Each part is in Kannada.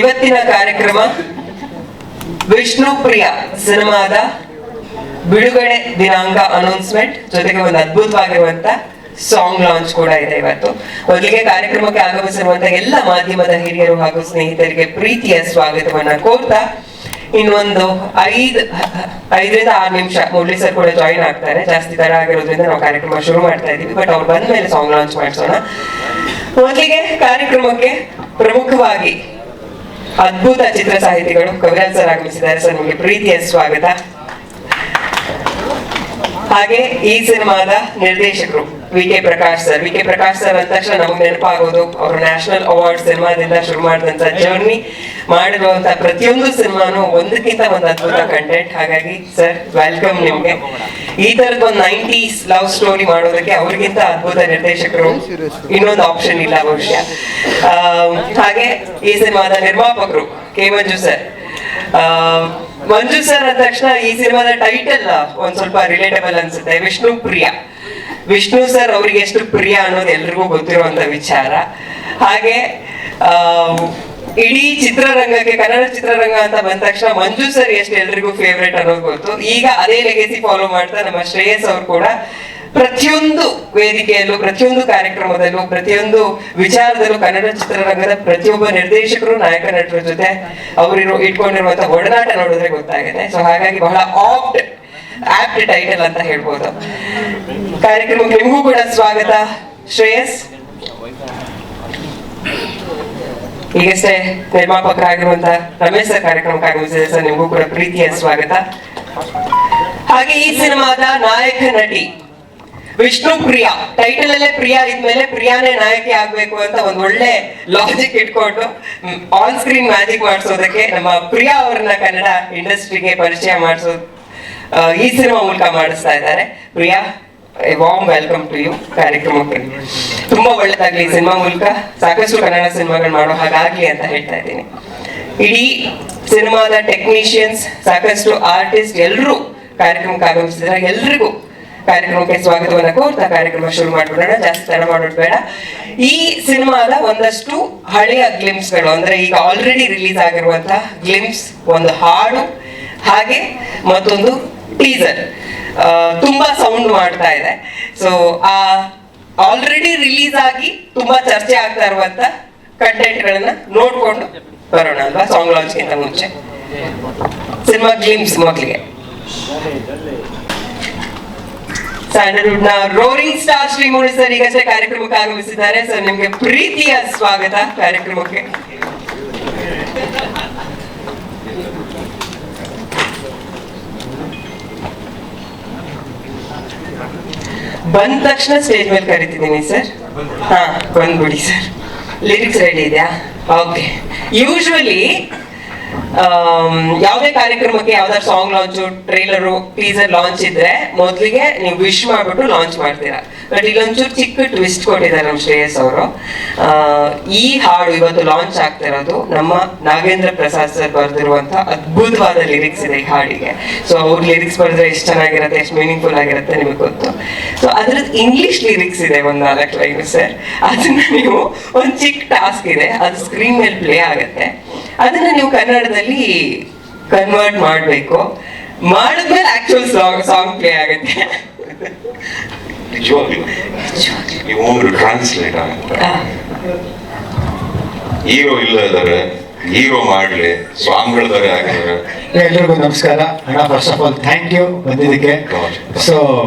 ಇವತ್ತಿನ ಕಾರ್ಯಕ್ರಮ ವಿಷ್ಣುಪ್ರಿಯ ಸಿನಿಮಾದ ಬಿಡುಗಡೆ ದಿನಾಂಕ ಅನೌನ್ಸ್ಮೆಂಟ್ ಜೊತೆಗೆ ಒಂದು ಅದ್ಭುತವಾಗಿರುವಂತ ಸಾಂಗ್ ಲಾಂಚ್ ಕೂಡ ಇದೆ ಇವತ್ತು. ಮೊದಲಿಗೆ ಕಾರ್ಯಕ್ರಮಕ್ಕೆ ಆಗಮಿಸಿರುವಂತಹ ಎಲ್ಲ ಮಾಧ್ಯಮದ ಹಿರಿಯರು ಹಾಗೂ ಸ್ನೇಹಿತರಿಗೆ ಪ್ರೀತಿಯ ಸ್ವಾಗತವನ್ನ ಕೋರ್ತಾ ಇನ್ನೊಂದು 5ರಿಂದ 6 ನಿಮಿಷ ಮುರಳಿ ಸರ್ ಕೂಡ ಜಾಯಿನ್ ಆಗ್ತಾರೆ. ಜಾಸ್ತಿ ತರ ಆಗಿರೋದ್ರಿಂದ ನಾವು ಕಾರ್ಯಕ್ರಮ ಶುರು ಮಾಡ್ತಾ ಇದೀವಿ. ಬಟ್ ಅವ್ರು ಬಂದ ಮೇಲೆ ಸಾಂಗ್ ಲಾಂಚ್ ಮಾಡಿಸೋಣ. ಮೊದಲಿಗೆ ಕಾರ್ಯಕ್ರಮಕ್ಕೆ ಪ್ರಮುಖವಾಗಿ ಅದ್ಭುತ ಚಿತ್ರ ಸಾಹಿತಿಗಳು ಕವಿರಾಜ್ ಸರ್ ಆಗಮಿಸಿದ್ದಾರೆ. ಸರ್ ನಿಮಗೆ ಪ್ರೀತಿಯ ಸ್ವಾಗತ. ಹಾಗೆ ಈ ಸಿನಿಮಾದ ನಿರ್ದೇಶಕರು VK. Prakash sir. VK. Prakash sir ಅಂದ ತಕ್ಷಣ ನಮಗೆ ನೆನಪಾಗೋದು ಅವರು ನ್ಯಾಷನಲ್ ಅವಾರ್ಡ್ ಸಿನಿಮಾದಿಂದ ಶುರು ಮಾಡಿದಂತ ಜರ್ನಿ, ಮಾಡಿರುವಂತ ಪ್ರತಿಯೊಂದು ಸಿನಿಮಾನು ಒಂದಕ್ಕಿಂತ ಒಂದು ಅದ್ಭುತ ಕಂಟೆಂಟ್. ಹಾಗಾಗಿ ಸರ್ ವೆಲ್ಕಮ್ ನಿಮ್ಗೆ. ಈ ತರದ ಒಂದು 90s ಲವ್ ಸ್ಟೋರಿ ಮಾಡೋದಕ್ಕೆ ಅವ್ರಿಗಿಂತ ಅದ್ಭುತ ನಿರ್ದೇಶಕರು ಇನ್ನೊಂದು ಆಪ್ಷನ್ ಇಲ್ಲ ಬಹುಶಃ. ಹಾಗೆ ಈ ಸಿನಿಮಾದ ನಿರ್ಮಾಪಕರು ಕೆ. ಮಂಜು ಸರ್. ಮಂಜು ಸರ್ ಅಂದ ತಕ್ಷಣ ಈ ಸಿನಿಮಾದ ಟೈಟಲ್ ಒಂದ್ ಸ್ವಲ್ಪ ರಿಲೇಟಬಲ್ ಅನ್ಸುತ್ತೆ, ವಿಷ್ಣುಪ್ರಿಯ. ವಿಷ್ಣು ಸರ್ ಅವ್ರಿಗೆ ಎಷ್ಟು ಪ್ರಿಯ ಅನ್ನೋದು ಎಲ್ರಿಗೂ ಗೊತ್ತಿರುವಂತ ವಿಚಾರ. ಹಾಗೆ ಇಡೀ ಚಿತ್ರರಂಗಕ್ಕೆ, ಕನ್ನಡ ಚಿತ್ರರಂಗ ಅಂತ ಬಂದ ತಕ್ಷಣ ಮಂಜು ಸರ್ ಎಷ್ಟು ಎಲ್ರಿಗೂ ಫೇವ್ರೇಟ್ ಅನ್ನೋದು ಗೊತ್ತು. ಈಗ ಅದೇ ಲೆಗೆಸಿ ಫಾಲೋ ಮಾಡ್ತಾ ನಮ್ಮ ಶ್ರೇಯಸ್ ಅವ್ರು ಕೂಡ ಪ್ರತಿಯೊಂದು ವೇದಿಕೆಯಲ್ಲೂ, ಪ್ರತಿಯೊಂದು ಕಾರ್ಯಕ್ರಮದಲ್ಲೂ, ಪ್ರತಿಯೊಂದು ವಿಚಾರದಲ್ಲೂ ಕನ್ನಡ ಚಿತ್ರರಂಗದ ಪ್ರತಿಯೊಬ್ಬ ನಿರ್ದೇಶಕರು, ನಾಯಕ ನಟರ ಜೊತೆ ಅವರು ಇಟ್ಕೊಂಡಿರುವಂತಹ ಒಡನಾಟ ನೋಡಿದ್ರೆ ಗೊತ್ತಾಗುತ್ತೆ. ಸೊ ಹಾಗಾಗಿ ಬಹಳ ಆಪ್ಟ್ ಟೈಟಲ್ ಅಂತ ಹೇಳ್ಬೋದು. ಕಾರ್ಯಕ್ರಮಕ್ಕೆ ನಿಮಗೂ ಕೂಡ ಸ್ವಾಗತ ಶ್ರೇಯಸ್. ಈಗಷ್ಟೇ ನಿರ್ಮಾಪಕರಾಗಿರುವಂತಹ ರಮೇಶ್ ಸರ್ ಕಾರ್ಯಕ್ರಮಕ್ಕೆ ಆಗಮಿಸಿದೆ. ಸರ್ ನಿಮಗೂ ಕೂಡ ಪ್ರೀತಿಯ ಸ್ವಾಗತ. ಹಾಗೆ ಈ ಸಿನಿಮಾದ ನಾಯಕ ನಟಿ ವಿಷ್ಣುಪ್ರಿಯ. ಟೈಟಲ್ ಅಲ್ಲೇ ಪ್ರಿಯಾ ಇದ್ಮೇಲೆ ಪ್ರಿಯಾನೇ ನಾಯಕಿ ಆಗ್ಬೇಕು ಅಂತ ಒಂದ್ ಒಳ್ಳೆ ಲಾಜಿಕ್ ಇಟ್ಕೊಂಡು ಆನ್ ಸ್ಕ್ರೀನ್ ಮ್ಯಾಜಿಕ್ ಮಾಡಿಸೋದಕ್ಕೆ ನಮ್ಮ ಪ್ರಿಯಾ ಅವರನ್ನ ಕನ್ನಡ ಇಂಡಸ್ಟ್ರಿಗೆ ಪರಿಚಯ ಮಾಡಿಸೋದು ಈ ಸಿನಿಮಾ ಮೂಲಕ ಮಾಡಿಸ್ತಾ ಇದ್ದಾರೆ. Priya, warm welcome to you ಕಾರ್ಯಕ್ರಮಕ್ಕೆ. ತುಂಬಾ ಒಳ್ಳೇದಾಗ್ಲಿ ಈ ಸಿನಿಮಾ ಮೂಲಕ, ಸಾಕಷ್ಟು ಕನ್ನಡ ಸಿನಿಮಾಗಳು ಮಾಡೋ ಹಾಗಾಗ್ಲಿ ಅಂತ ಹೇಳ್ತಾ ಇದ್ದೀನಿ. ಇಡೀ ಸಿನಿಮಾದ ಟೆಕ್ನಿಷಿಯನ್ಸ್, ಸಾಕಷ್ಟು ಆರ್ಟಿಸ್ಟ್ ಎಲ್ಲರೂ ಕಾರ್ಯಕ್ರಮಕ್ಕೆ ಆಗಮಿಸಿದ್ದಾರೆ. ಎಲ್ರಿಗೂ ಕಾರ್ಯಕ್ರಮಕ್ಕೆ ಸ್ವಾಗತವನ್ನ ಕೋರ್ತಾ ಕಾರ್ಯಕ್ರಮ ಶುರು ಮಾಡ್ಬಿಡೋಣ. ಜಾಸ್ತಿ ತಡ ಮಾಡೋದು ಬೇಡ. ಈ ಸಿನಿಮಾದ ಒಂದಷ್ಟು ಹಳೆಯ ಗ್ಲಿಮ್ಸ್ಗಳು, ಅಂದ್ರೆ ಈಗ ಆಲ್ರೆಡಿ ರಿಲೀಸ್ ಆಗಿರುವಂತಹ ಗ್ಲಿಮ್ಸ್, ಒಂದು ಹಾಡು, ಹಾಗೆ ಮತ್ತೊಂದು ಟೀಸರ್ ತುಂಬಾ ಸೌಂಡ್ ಮಾಡ್ತಾ ಇದೆ. ಸೊ ಆ ಆಲ್ರೆಡಿ ರಿಲೀಸ್ ಆಗಿ ತುಂಬಾ ಚರ್ಚೆ ಆಗ್ತಾ ಇರುವಂತ ಕಂಟೆಂಟ್ ಗಳನ್ನ ನೋಡ್ಕೊಂಡು ಬರೋಣ ಅಲ್ವಾ, ಸಾಂಗ್ ಲಾಂಚ್ ಗಿಂತ ಮುಂಚೆ. ಸಿನಿಮಾ ಗ್ಲಿಮ್ಸ್ ಮೊದಲಿಗೆ ಸ್ಯಾಂಡಲ್ವುಡ್ ನ ರೋರಿಂಗ್ ಸ್ಟಾರ್ ಶ್ರೀಮುನಿ ಸರ್ ಈಗಷ್ಟೇ ಕಾರ್ಯಕ್ರಮಕ್ಕೆ ಆಗಮಿಸಿದ್ದಾರೆ. ಸರ್ ನಿಮ್ಗೆ ಪ್ರೀತಿಯ ಸ್ವಾಗತ ಕಾರ್ಯಕ್ರಮಕ್ಕೆ. ಬಂದ ತಕ್ಷಣ ಸ್ಟೇಜ್ ಮೇಲೆ ಕರಿತಿದ್ದೀನಿ ಸರ್. ಹಾ, ಬಂದ್ಬಿಡಿ ಸರ್. ಲಿರಿಕ್ಸ್ ರೆಡಿ ಇದೆಯಾ? ಓಕೆ. ಯೂಶುವಲಿ ಯಾವುದೇ ಕಾರ್ಯಕ್ರಮಕ್ಕೆ ಯಾವ್ದಾದ್ರು song launch, trailer, teaser launch ಇದ್ರೆ ಮೊದಲಿಗೆ ನೀವು ವಿಶ್ ಮಾಡ್ಬಿಟ್ಟು ಲಾಂಚ್ ಮಾಡ್ತೀರಾ. ಬಟ್ ಇಲ್ಲೊಂಚೂರು ಚಿಕ್ಕ ಟ್ವಿಸ್ಟ್ ಕೊಟ್ಟಿದ್ದಾರೆ ನಮ್ಮ ಶ್ರೇಯಸ್ ಅವರು. ಈ ಹಾಡು ಇವತ್ತು ಲಾಂಚ್ ಆಗ್ತಿರೋದು ನಮ್ಮ ನಾಗೇಂದ್ರ ಪ್ರಸಾದ್ ಸರ್ ಬರೆದಿರುವಂತ ಅದ್ಭುತವಾದ ಲಿರಿಕ್ಸ್ ಇದೆ ಈ ಹಾಡಿಗೆ. ಸೊ ಅವ್ರ ಲಿರಿಕ್ಸ್ ಬರೆದ್ರೆ ಎಷ್ಟು ಚೆನ್ನಾಗಿರುತ್ತೆ, ಎಷ್ಟು ಮೀನಿಂಗ್ಫುಲ್ ಆಗಿರುತ್ತೆ ನಿಮಗೆ ಗೊತ್ತು. ಸೊ ಅದ್ರದ್ದು ಇಂಗ್ಲಿಷ್ ಲಿರಿಕ್ಸ್ ಇದೆ ಒಂದು 4 ಲೈನ್ ಸರ್. ಅದನ್ನ ನೀವು ಒಂದು ಚಿಕ್ಕ ಟಾಸ್ಕ್ ಇದೆ, ಅದು ಸ್ಕ್ರೀನ್ ಮೇಲೆ ಪ್ಲೇ ಆಗುತ್ತೆ. ಅದನ್ನ ನೀವು ಕನ್ನಡದಲ್ಲಿ ಕನ್ವರ್ಟ್ ಮಾಡಬೇಕು. ಮಾಡಿದ್ಮೇಲೆ ಆಕ್ಚುಯಲ್ ಸಾಂಗ್ ಪ್ಲೇ ಆಗುತ್ತೆ. ಟ್ರಾನ್ಸ್ಲೇಟ್ ಆಗುತ್ತೆ. ಹೀರೋ ಇಲ್ಲದಾರೆ, ಹೀರೋ ಮಾಡ್ಲಿ, ಸಾಂಗ್ಗಳದಾರೆ ಆಗಿದ್ದಾರೆ. ಎಲ್ರಿಗೂ ನಮಸ್ಕಾರ. First of all thank you ಬಂದಿದ್ದಕ್ಕೆ. ಸೊ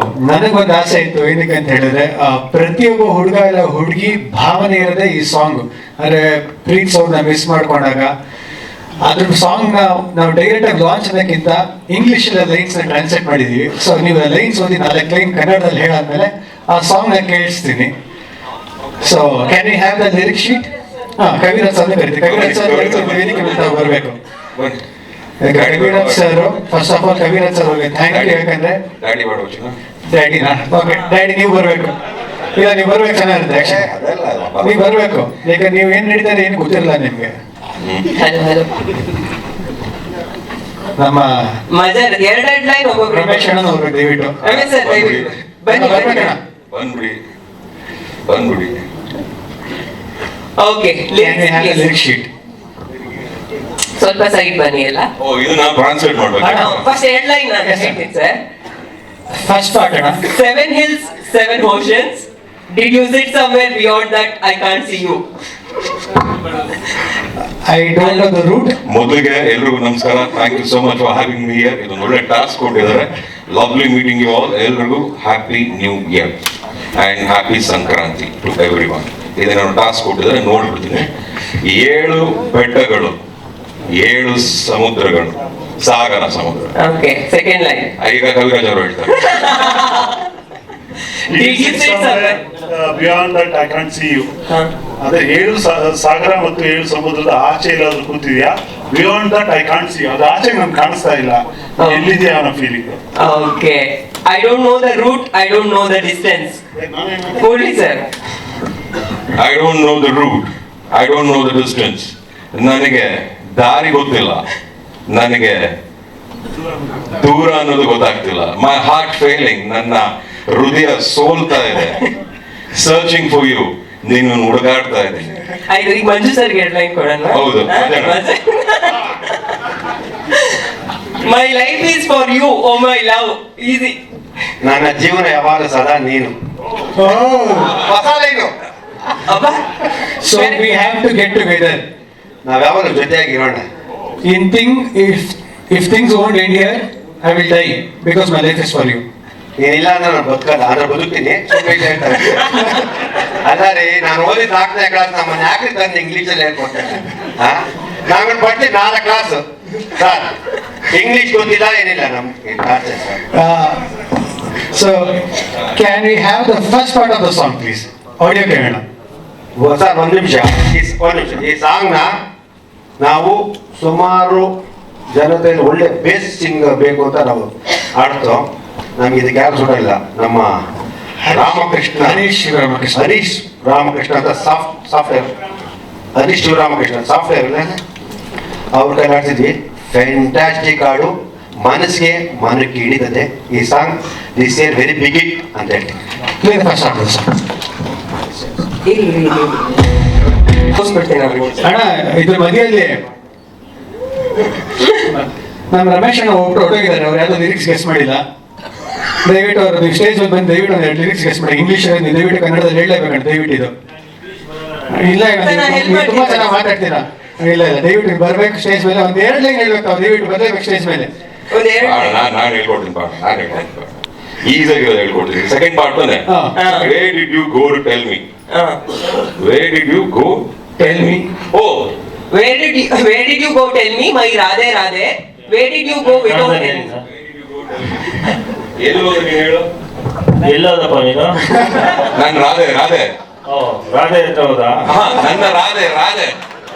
ನನಗೊಂದು ಆಸೆ ಇತ್ತು, ಏನಕ್ಕೆ ಅಂತ ಹೇಳಿದ್ರೆ ಪ್ರತಿಯೊಬ್ಬ ಹುಡುಗ ಇಲ್ಲ ಹುಡುಗಿ ಭಾವನೆ ಇರೋದೇ ಈ ಸಾಂಗ್. ಅಂದ್ರೆ ಪ್ರೀತ್ಸೋರ್ನ ಮಿಸ್ ಮಾಡ್ಕೊಂಡಾಗ ಅದ್ರ ಸಾಂಗ್ ನಾವು ಡೈರೆಕ್ಟ್ ಆಗಿ ಲಾಂಚ್ ಅನ್ನೋಕ್ಕಿಂತ ಇಂಗ್ಲಿಷ್ ಲೈನ್ಸ್ ಟ್ರಾನ್ಸ್ಲೇಟ್ ಮಾಡಿದೀವಿ. ಸೊ ನೀವು ಲೈನ್ಸ್ ಓದಿ 4 ಲೈನ್ ಕನ್ನಡದಲ್ಲಿ ಹೇಳಾದ್ಮೇಲೆ ಆ ಸಾಂಗ್ ನ ಕೇಳಿಸ್ತೀನಿ. So can you have the lyric sheet? Kaviraj sir ಕರಿತೀವಿ. ಕವಿರಾಜ್ ಸರ್ ವೇದಿಕೆ ಬರಬೇಕು. Kaviraj sir, first of all Kaviraj sir ಅವ್ರಿಗೆ ಥ್ಯಾಂಕ್ ಯು. ಯಾಕಂದ್ರೆ ಡ್ಯಾಡಿನಾ? ಓಕೆ, ಡ್ಯಾಡಿ ನೀವು ಬರ್ಬೇಕು. ಇಲ್ಲ, ನೀವು ಬರ್ಬೇಕು, ಚೆನ್ನಾಗಿರುತ್ತೆ. ನೀವು ಬರ್ಬೇಕು, ಯಾಕಂದ್ರೆ ನೀವು ಏನ್ ನಡೀತಾರೆ ಏನು ಗೊತ್ತಿರಲ್ಲ ನಿಮ್ಗೆ. ನಮ್ಮ ಎರಡೆರಡು ಲೈನ್ ಒಬ್ಬೊಬ್ರು. ರಮೇಶ್ ಅಣ್ಣ ಹೋಗ್ಬೇಕು ದಯವಿಟ್ಟು. ರಮೇಶ್ ಸರ್ ದಯವಿಟ್ಟು ಬರ್ಬೇಕಣ್ಣ. ಬಂದ್ಬಿಡಿ. Okay, lyric sheet. ಸ್ವಲ್ಪ ಸೈಡ್ ಬನ್ನಿ ಎಲ್ಲ. ಓ ಇದು ನಾನು ಟ್ರಾನ್ಸ್ಲೇಟ್ ಮಾಡ್ಬೇಕು. ಫಸ್ಟ್ ಹೆಡ್ಲೈನ್ ನಾನು ಹೇಳ್ತೀನಿ ಸರ್. ಫಸ್ಟ್ ಪಾರ್ಟ್ ಅಣ್ಣ. 7 hills, 7 oceans. Did you sit somewhere beyond that? I can't see you. I don't know the route. ಮೊದಲಿಗೆ ಎಲ್ರಿಗೂ ನಮಸ್ಕಾರ. Thank you so much for having me here. ಇದೊಂದು ಒಳ್ಳೆ ಟಾಸ್ಕ್ ಕೊಟ್ಟಿದ್ದಾರೆ. Lovely meeting you all. ಎಲ್ರಿಗೂ happy new year and happy Sankranti to everyone. ಇದನ್ನ ಟಾಸ್ಕ್ ಕೊಟ್ಟಿದ್ದಾರೆ, ನೋಡ್ಬಿಡ್ತೀನಿ. 7 ಬೆಟ್ಟಗಳು, 7 ಸಮುದ್ರಗಳು, ಸಾಗರ ಸಮುದ್ರ. Okay, second line. ಈಗ ಕವಿರಾಜ್ ಅವರು ಹೇಳ್ತಾರೆ. Did you sit somewhere? Beyond that I can't see you. Huh? ಅದೇ 7 ಸಾಗರ ಮತ್ತು 7 ಸಮುದ್ರದ ಆಚೆ ಎಲ್ಲಾದ್ರೂ ಕೂತಿದ್ಯಾ? Beyond that I can't see. ಅದು ಆಚೆ ನಮ್ಗೆ ಕಾಣಿಸ್ತಾ ಇಲ್ಲ. ಎಲ್ಲಿದೆಯಾ ಅನ್ನೋ feeling. Okay. I don't know the route. I don't know the distance. Only sir. I don't know the route, I don't know the distance. ನನಗೆ ದಾರಿ ಗೊತ್ತಿಲ್ಲ, ನನಗೆ ದೂರ ಅನ್ನೋದು ಗೊತ್ತಾಗ್ತಿಲ್ಲ. ಮೈ ಹಾರ್ಟ್ ಫೇಲಿಂಗ್, ನನ್ನ ಹೃದಯ ಸೋಲ್ತಾ ಇದೆ. ಸರ್ಚಿಂಗ್ ಫಾರ್ ಯು, ನೀನು ಹುಡುಗಾಡ್ತಾ ಇದ್ದೀನಿ. ಆಯ್ತು, ಈಗ ಮಂಜು ಸರ್ಗೆ ಹೆಡ್ಲೈನ್ ಕೊಡೋಣ. ಹೌದು. My life is for you, oh my love. Easy. ನನ್ನ ಜೀವನ ಯಾವಾಗ ಸದಾ ನೀನು. ಹೊಸ ಲೈನು. ಅಬ್ಬಾ. So we have to get together. ನಾವ್ ಯಾವಾಗ ಜೊತೆಯಾಗಿರೋಣ. In thing if things won't end here, I will die because my life is for you. ನೀನಿಲ್ಲ ಅಂದ್ರೆ ನಾನು ಬದುಕಲ್ಲ, ಅಂದ್ರೆ ಬದುಕ್ತೀನಿ. ಹೇಳ್ತಾರೆ ಅಲ್ಲ ರೀ, ನಾನು ಓದಿದ 4ನೇ ಕ್ಲಾಸ್ ನಮ್ಮನ್ನ ಯಾಕ್ರಿ ತಂದು ಇಂಗ್ಲೀಷಲ್ಲಿ ಹೇಳ್ಕೊಡ್ತೇನೆ. ನಾವೇನು ಪಡ್ತೀವಿ 4 ಕ್ಲಾಸ್ ಸರ್, ಇಂಗ್ಲೀಷ್ ಗೊತ್ತಿಲ್ಲ ಏನಿಲ್ಲ ನಮ್ಗೆ. So can we have the first part of the song please? Audio ಕೇಳೋಣ ಸರ್. ಒಂದು ನಿಮಿಷ. ಈ ಸಾಂಗ್ನ ನಾವು ಸುಮಾರು ಜನತೆಯಲ್ಲಿ ಒಳ್ಳೆ ಬೇಸ್ ಸಿಂಗರ್ ಬೇಕು ಅಂತ ನಾವು ಆಡ್ತೋ. ನಮ್ಗೆ ಇದಕ್ಕೆ ಯಾರು ಸುಡಲ್ಲ. ನಮ್ಮ ರಾಮಕೃಷ್ಣ, ಹರೀಶ್ ಶಿವರಾಮಕೃಷ್ಣ, ಹರೀಶ್ ರಾಮಕೃಷ್ಣ ಅಂತ ಸಾಫ್ಟ್ವೇರ್, ಹರೀಶ್ ಶಿವರಾಮಕೃಷ್ಣ ಸಾಫ್ಟ್ವೇರ್ ಇಲ್ಲ, ಅವ್ರ ಕೈ ಆಡ್ತಿದ್ವಿ. ಫ್ಯಾಂಟಾಸ್ಟಿಕ್ ಹಾಡು, ಮನಸ್ಸಿಗೆ ಮನಕ್ಕೆ ಹಿಡಿತದೆ ಈ song. This year very big it ಅಂತ ಹೇಳ್ತೀನಿ. ಪ್ಲೇ ದ ಫಸ್ಟ್ ಹಾಡು ಸರ್. ಅಣ್ಣ ಇದ್ರ ಮಧ್ಯದಲ್ಲಿ ನಮ್ಮ ರಮೇಶ್ ಅಣ್ಣ ಹೊರಟೋಗಿದ್ದಾರೆ. ಅವ್ರು ಯಾವ್ದೋ ಲಿರಿಕ್ಸ್ ಗೆಸ್ ಮಾಡಿಲ್ಲ. ದಯವಿಟ್ಟು ಅವರು ನೀವು ಸ್ಟೇಜ್ ಮೇಲೆ ಬಂದು ದಯವಿಟ್ಟು ಒಂದು 2 ಲಿರಿಕ್ಸ್ ಗೆಸ್ ಮಾಡಿ. ಇಂಗ್ಲೀಷ್ ದಯವಿಟ್ಟು ಕನ್ನಡದಲ್ಲಿ ಹೇಳಲೇಬೇಕಂತ ದಯವಿಟ್ಟು ಇದು. ಇಲ್ಲ ನೀವು ತುಂಬಾ ಚೆನ್ನಾಗಿ ಮಾತಾಡ್ತೀರಾ. ಇಲ್ಲ ದಯವಿಟ್ಟು ಬರ್ಬೇಕು ಸ್ಟೇಜ್ ಮೇಲೆ. ಒಂದು 2 ಲೈನ್ ಹೇಳ್ಬೇಕು. ಅವ್ರು ದಯವಿಟ್ಟು ಬರ್ಲೇಬೇಕು ಸ್ಟೇಜ್ ಮೇಲೆ. ನಾನು ಹೇಳ್ಕೊಡ್ತೀನಿ ಪಾಠ, ನಾನು ಹೇಳ್ಕೊಡ್ತೀನಿ. ಈಸಿಯಾಗಿ ಹೇಳ್ಕೊಡ್ತೀನಿ. ಸೆಕೆಂಡ್ ಪಾರ್ಟ್ ತಾನೆ. Where did you go to tell me? Where did you go tell me? Oh, Where did you go tell me, my Radhe Radhe? Where did you go without telling me? ಎಲ್ಲಿ ಹೋದ್ರೆ ನೀನು ಹೇಳು. ಎಲ್ಲೋದಪ್ಪ ನೀನು? ನನ್ನ ರಾಧೆ ರಾಧೆ. ಓ ರಾಧೆ ಅಂತ ಹೌದಾ? ಹಾ, ನನ್ನ Radhe Radhe.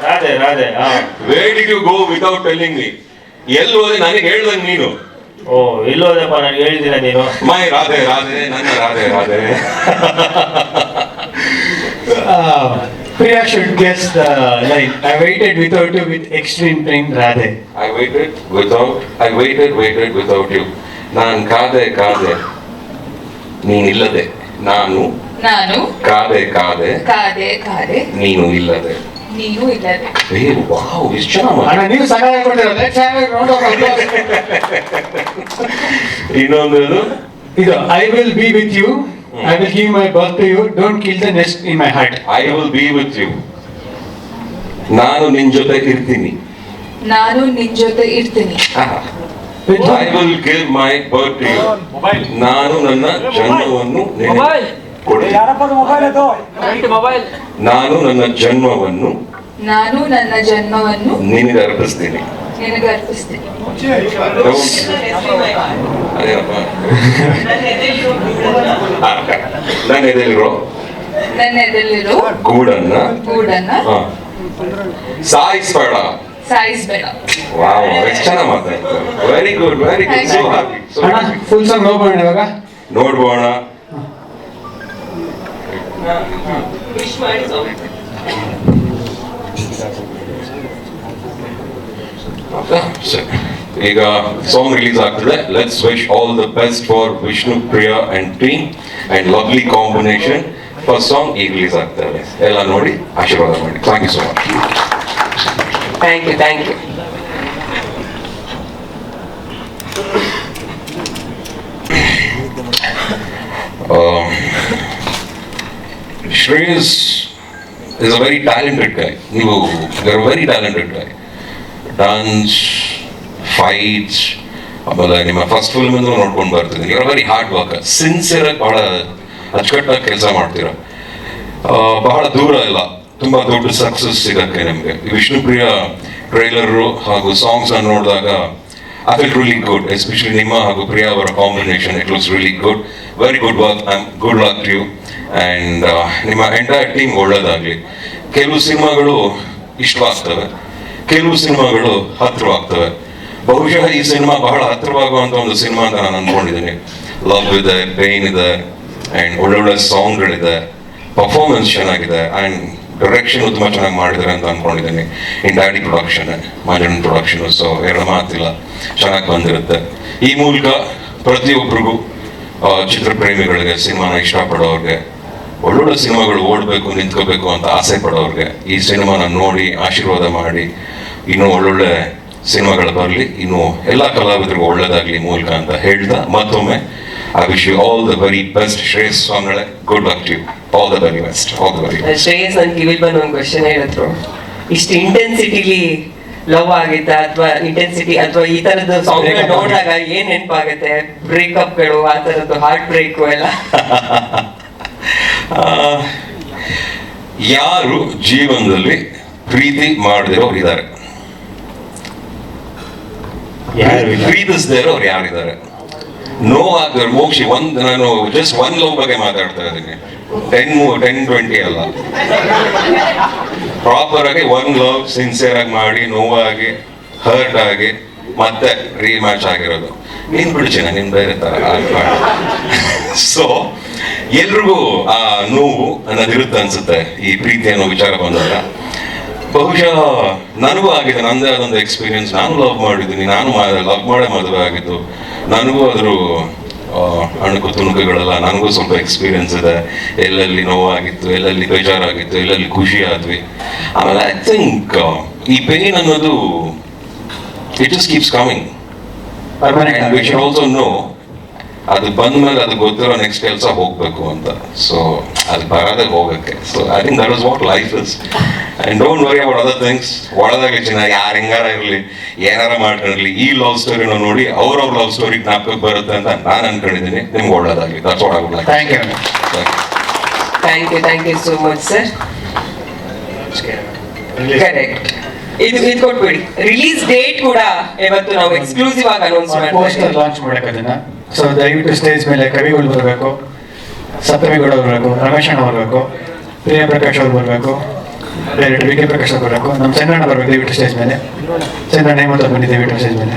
Radhe Radhe. Where did you go without telling me? ಎಲ್ಲಿ ಹೋದ್ರೆ ನನಗೆ ಹೇಳ್ದಂಗೆ ನೀನು. ಓ ಎಲ್ಲೋದಪ್ಪ ನನಗೆ ಹೇಳಿದಿರ ನೀನು? ಮೈ ರಾಧೆ ರಾಧೆ, ನನ್ನ Radhe Radhe. Priya should guess the line. I waited without you with extreme pain, Radhe. I waited without you. ನಾನು ಕಾದೆ ಕಾದೆ ನೀನಿಲ್ಲದೆ. ನಾನು ಕಾದೆ ಕಾದೆ ಕಾದೆ ನೀನು ಇಲ್ಲದೆ. ನೀನು ಇಲ್ಲದೆ. ಏ ವಾವ್, ಎಷ್ಟು ಚೆನ್ನಾಗಿ. ಅಣ್ಣ ನೀವು ಸಹಾಯ ಕೊಟ್ಟಿರೋದು ಇನ್ನೊಂದು ಇದು I will be with you. I will give my birth to you. Don't kill the nest in my heart. I will be with you. ನಾನು ನಿನ್ ಜೊತೆ ಇರ್ತೀನಿ. ನಾನು ನಿನ್ ಜೊತೆ ಇರ್ತೀನಿ. I will give my birth to you. ನಾನು ನನ್ನ ಜನ್ಮವನ್ನು ನಿನಗೆ ಕೊಡ್ತೀನಿ. ನಾನು ನನ್ನ ಜನ್ಮವನ್ನು ನಿನಗೆ ಅರ್ಪಿಸ್ತೀನಿ. ಅದೇನಪ್ಪ, ನನ್ನ ಎದೆಲಿರೋ ಗೂಡನ್ನ ಸಾಯಿಸ್ಬೇಡ. ವಾವ್, ಎಷ್ಟು ಚೆನ್ನಾಗಿ ಮಾತಾಡ್ತಾರೆ. Very good, very good. So happy. ಅಣ್ಣ ಫುಲ್ ಸಾಂಗ್ ನೋಡ್ಬೋಣ ಇವಾಗ. ನೋಡ್ಬೋಣ. ಈಗ ಸಾಂಗ್ ರಿಲೀಸ್ ಆಗ್ತದೆ. Let's wish all the best for Vishnu Priya and team and lovely combination. First song ಈಗ ರಿಲೀಸ್ ಆಗ್ತಾ ಇದೆ. ಎಲ್ಲ ನೋಡಿ ಆಶೀರ್ವಾದ ಮಾಡಿ. Thank you so much. Thank you. Shreyas is a very talented guy. You're a very talented guy. Dance, fights, ಆಮೇಲೆ ನಿಮ್ಮ ಫಸ್ಟ್ ಫಿಲ್ಮ್ ಇಂದ ನೋಡ್ಕೊಂಡು ಬರ್ತಿದ್ದೀನಿ. you're a very hard worker. Sincere ಆಗಿ ಬಹಳ ಅಚ್ಚುಕಟ್ಟಾಗಿ ಕೆಲಸ ಮಾಡ್ತೀರ. ಬಹಳ ದೂರ ಇಲ್ಲ, ತುಂಬಾ ದೊಡ್ಡ ಸಕ್ಸಸ್ ಸಿಗಕ್ಕೆ ನಿಮಗೆ. ವಿಷ್ಣುಪ್ರಿಯ ಟ್ರೈಲರು ಹಾಗೂ ಸಾಂಗ್ಸ್ ಅನ್ನು ನೋಡಿದಾಗ I felt really good, especially ನಿಮ್ಮ ಹಾಗೂ ಪ್ರಿಯಾ ಅವರ combination. It looks really good. Very good work. Good luck to you. And ನಿಮ್ಮ ಎಂಟೈರ್ ಟೀಮ್ ಒಳ್ಳೇದಾಗಲಿ. ಕೆಲವು ಸಿನಿಮಾಗಳು ಇಷ್ಟವಾಗ್ತವೆ, ಕೆಲವು ಸಿನಿಮಾಗಳು ಹತ್ತಿರವಾಗ್ತವೆ. ಬಹುಶಃ ಈ ಸಿನಿಮಾ ಬಹಳ ಹತ್ತಿರವಾಗುವಂಥ ಒಂದು ಸಿನಿಮಾ ಅಂತ ನಾನು ಅಂದ್ಕೊಂಡಿದ್ದೀನಿ. ಲವ್ ಇದೆ, ಪೇನ್ ಇದೆ, ಆ್ಯಂಡ್ ಒಳ್ಳೊಳ್ಳೆ ಸಾಂಗ್ಗಳಿದೆ, ಪರ್ಫಾರ್ಮೆನ್ಸ್ ಚೆನ್ನಾಗಿದೆ, ಆ್ಯಂಡ್ ಡೈರೆಕ್ಷನ್ ತುಂಬ ಚೆನ್ನಾಗಿ ಮಾಡಿದ್ದಾರೆ ಅಂತ ಅಂದ್ಕೊಂಡಿದ್ದೀನಿ. ಇನ್ ಡ್ಯಾಡಿ ಪ್ರೊಡಕ್ಷನ್, ಮಂಜಣ್ಣನ ಪ್ರೊಡಕ್ಷನ್, ಸೊ ಎರಡು ಮಾತಿಲ್ಲ, ಚೆನ್ನಾಗಿ ಬಂದಿರುತ್ತೆ. ಈ ಮೂಲಕ ಪ್ರತಿಯೊಬ್ಬರಿಗೂ ಚಿತ್ರಪ್ರೇಮಿಗಳಿಗೆ, ಸಿನಿಮಾನ ಇಷ್ಟಪಡೋರಿಗೆ, ಒಳ್ಳೊಳ್ಳೆ ಸಿನಿಮಾಗಳು ಓಡಬೇಕು, ನಿಂತ್ಕೋಬೇಕು ಅಂತ ಆಸೆ ಪಡೋರಿಗೆ ಈ ಸಿನಿಮಾನ ನೋಡಿ ಆಶೀರ್ವಾದ ಮಾಡಿ ಇನ್ನೂ ಒಳ್ಳೊಳ್ಳೆ ಸಿನಿಮಾಗಳು ಬರಲಿ, ಇನ್ನೂ ಎಲ್ಲ ಕಲಾವಿದರಿಗೂ ಒಳ್ಳೇದಾಗಲಿ ಮೂಲಕ ಅಂತ ಹೇಳ್ತಾ ಮತ್ತೊಮ್ಮೆ I wish you all the very best. Shreyas ಸ್ವಾಮಿಗಳೇ, good luck to you. All the very best. All the very best. Shreyas ನನ್ ಕಿವಿಲ್ ಬಂದು ಒಂದು ಕ್ವಶನ್ ಹೇಳಿದ್ರು, ಇಷ್ಟು ಇಂಟೆನ್ಸಿಟಿಲಿ ಲವ್ ಆಗಿದ್ದ ಅಥವಾ ಇಂಟೆನ್ಸಿಟಿ ಅಥವಾ ಈ ತರದ್ದು ಸಾಂಗ್ ನೋಡಿದಾಗ ಏನ್ ನೆನಪಾಗುತ್ತೆ? ಬ್ರೇಕಪ್ಗಳು, ಆ ತರದ್ದು ಹಾರ್ಟ್ ಬ್ರೇಕ್ ಎಲ್ಲ? ಯಾರು ಜೀವನದಲ್ಲಿ ಪ್ರೀತಿ ಮಾಡದಿರೋರು ಇದ್ದಾರೆ? ಪ್ರೀತಿಸದೇ ಇರೋರು ಯಾರಿದ್ದಾರೆ? ನೋವಾಗಿದ್ದಾರೆ. ಮೋಕ್ಷಿ ನಾನು ಜಸ್ಟ್ ಒನ್ ಲವ್ ಬಗ್ಗೆ ಮಾತಾಡ್ತಾ ಇದ್ದೀನಿ, 10-20 ಅಲ್ಲ. ಪ್ರಾಪರ್ ಆಗಿ ಒನ್ ಲವ್ ಸಿನ್ಸಿಯರ್ ಆಗಿ ಮಾಡಿ, ನೋವಾಗಿ, ಹರ್ಟ್ ಆಗಿ ಮತ್ತೆ ರೀಮ್ಯಾಚ್ ಆಗಿರೋದು. ನೀನ್ ಬಿಡ್ಚಿನ ನಿನ್ ಬೇರೆ ತರ. ಸೊ ಎಲ್ರಿಗೂ ಆ ನೋವು ಅನ್ನೋದಿರುತ್ತೆ ಅನ್ಸುತ್ತೆ ಈ ಪ್ರೀತಿ ಅನ್ನೋ ವಿಚಾರ ಬಂದಾಗ. ಬಹುಶಃ ನನಗೂ ಆಗಿದೆ, ನಂದೇ ಆದೊಂದು ಎಕ್ಸ್ಪೀರಿಯನ್ಸ್. ನಾನು ಲವ್ ಮಾಡಿದ್ದೀನಿ, ನಾನು ಲವ್ ಮಾಡೇ ಮದುವೆ ಆಗಿದ್ದು. ನನಗೂ ಅದ್ರ ಅಣುಕು ತುಣುಕುಗಳೆಲ್ಲ ನನಗೂ ಸ್ವಲ್ಪ ಎಕ್ಸ್ಪೀರಿಯನ್ಸ್ ಇದೆ. ಎಲ್ಲೆಲ್ಲಿ ನೋವಾಗಿತ್ತು, ಎಲ್ಲೆಲ್ಲಿ ಬೇಜಾರಾಗಿತ್ತು, ಎಲ್ಲೆಲ್ಲಿ ಖುಷಿ ಆದ್ವಿ. ಆಮೇಲೆ ಐ ಥಿಂಕ್ ಈ ಪೇನ್ ಅನ್ನೋದು it just keeps coming. And we should also know ಅದು ಬಂದ್ಮೇಲೆ ಅದು ಗೊತ್ತಿರೋ ನೆಕ್ಸ್ಟ್ ಕೆಲಸ ಹೋಗ್ಬೇಕು ಅಂತ. ಸೊ ಅದು ಬರದೆ ಹೋಗಕ್ಕೆ. So I think that is what life is. And don't worry about other things. ಒಳದಾಗೆ ಚೆನ್ನಾಗಿ ಯಾರು ಹೆಂಗಾರ ಇರಲಿ, ಏನಾರ ಮಾಡ್ಕೊಂಡಿರ್ಲಿ, ಈ ಲವ್ ಸ್ಟೋರಿನ ನೋಡಿ ಅವ್ರವ್ರ ಲವ್ ಸ್ಟೋರಿ ಜ್ಞಾಪಕಕ್ಕೆ ಬರುತ್ತೆ ಅಂತ ನಾನು ಅನ್ಕೊಂಡಿದ್ದೀನಿ. ನಿಮ್ಗೆ ಒಳ್ಳೇದಾಗಲಿ. That's what I would like. Thank you. Thank you so much sir. Correct. ಇದು ಕೊಟ್ಬಿಡಿ. ರಿಲೀಸ್ ಡೇಟ್ ಕೂಡ ಇವತ್ತು ನಾವು ಎಕ್ಸ್ಕ್ಲೂಸಿವ್ ಆಗಿ ಅನೌನ್ಸ್ ಪೋಸ್ಟರ್ ಮಾಡ್ತೀವಿ. ಲಾಂಚ್ ಮಾಡಕ್ಕೆ ಅದನ್ನ. ಸೊ ದಯವಿಟ್ಟು ಸ್ಟೇಜ್ ಮೇಲೆ ಕವಿಗಳು ಬರಬೇಕು, ಸಪ್ತಮಿಗೌಡ ಬರಬೇಕು, ರಮೇಶ್ ಅಣ್ಣ ಬರಬೇಕು, ಪ್ರಿಯಾ ಪ್ರಕಾಶ್ ಅವ್ರು ಬರಬೇಕು, ಡೈರೆಕ್ಟರ್ ವಿ.ಕೆ. ಪ್ರಕಾಶ್ ಅವ್ರು ಬರಬೇಕು, ನಮ್ಮ ಚಂದ್ರಣ್ಣ ಬರಬೇಕು ದಯವಿಟ್ಟು ಸ್ಟೇಜ್ ಮೇಲೆ. ಚಂದ್ರಣ್ಣ ಹೇಮಂತ ಬನ್ನಿ ದಯವಿಟ್ಟು ಸ್ಟೇಜ್ ಮೇಲೆ.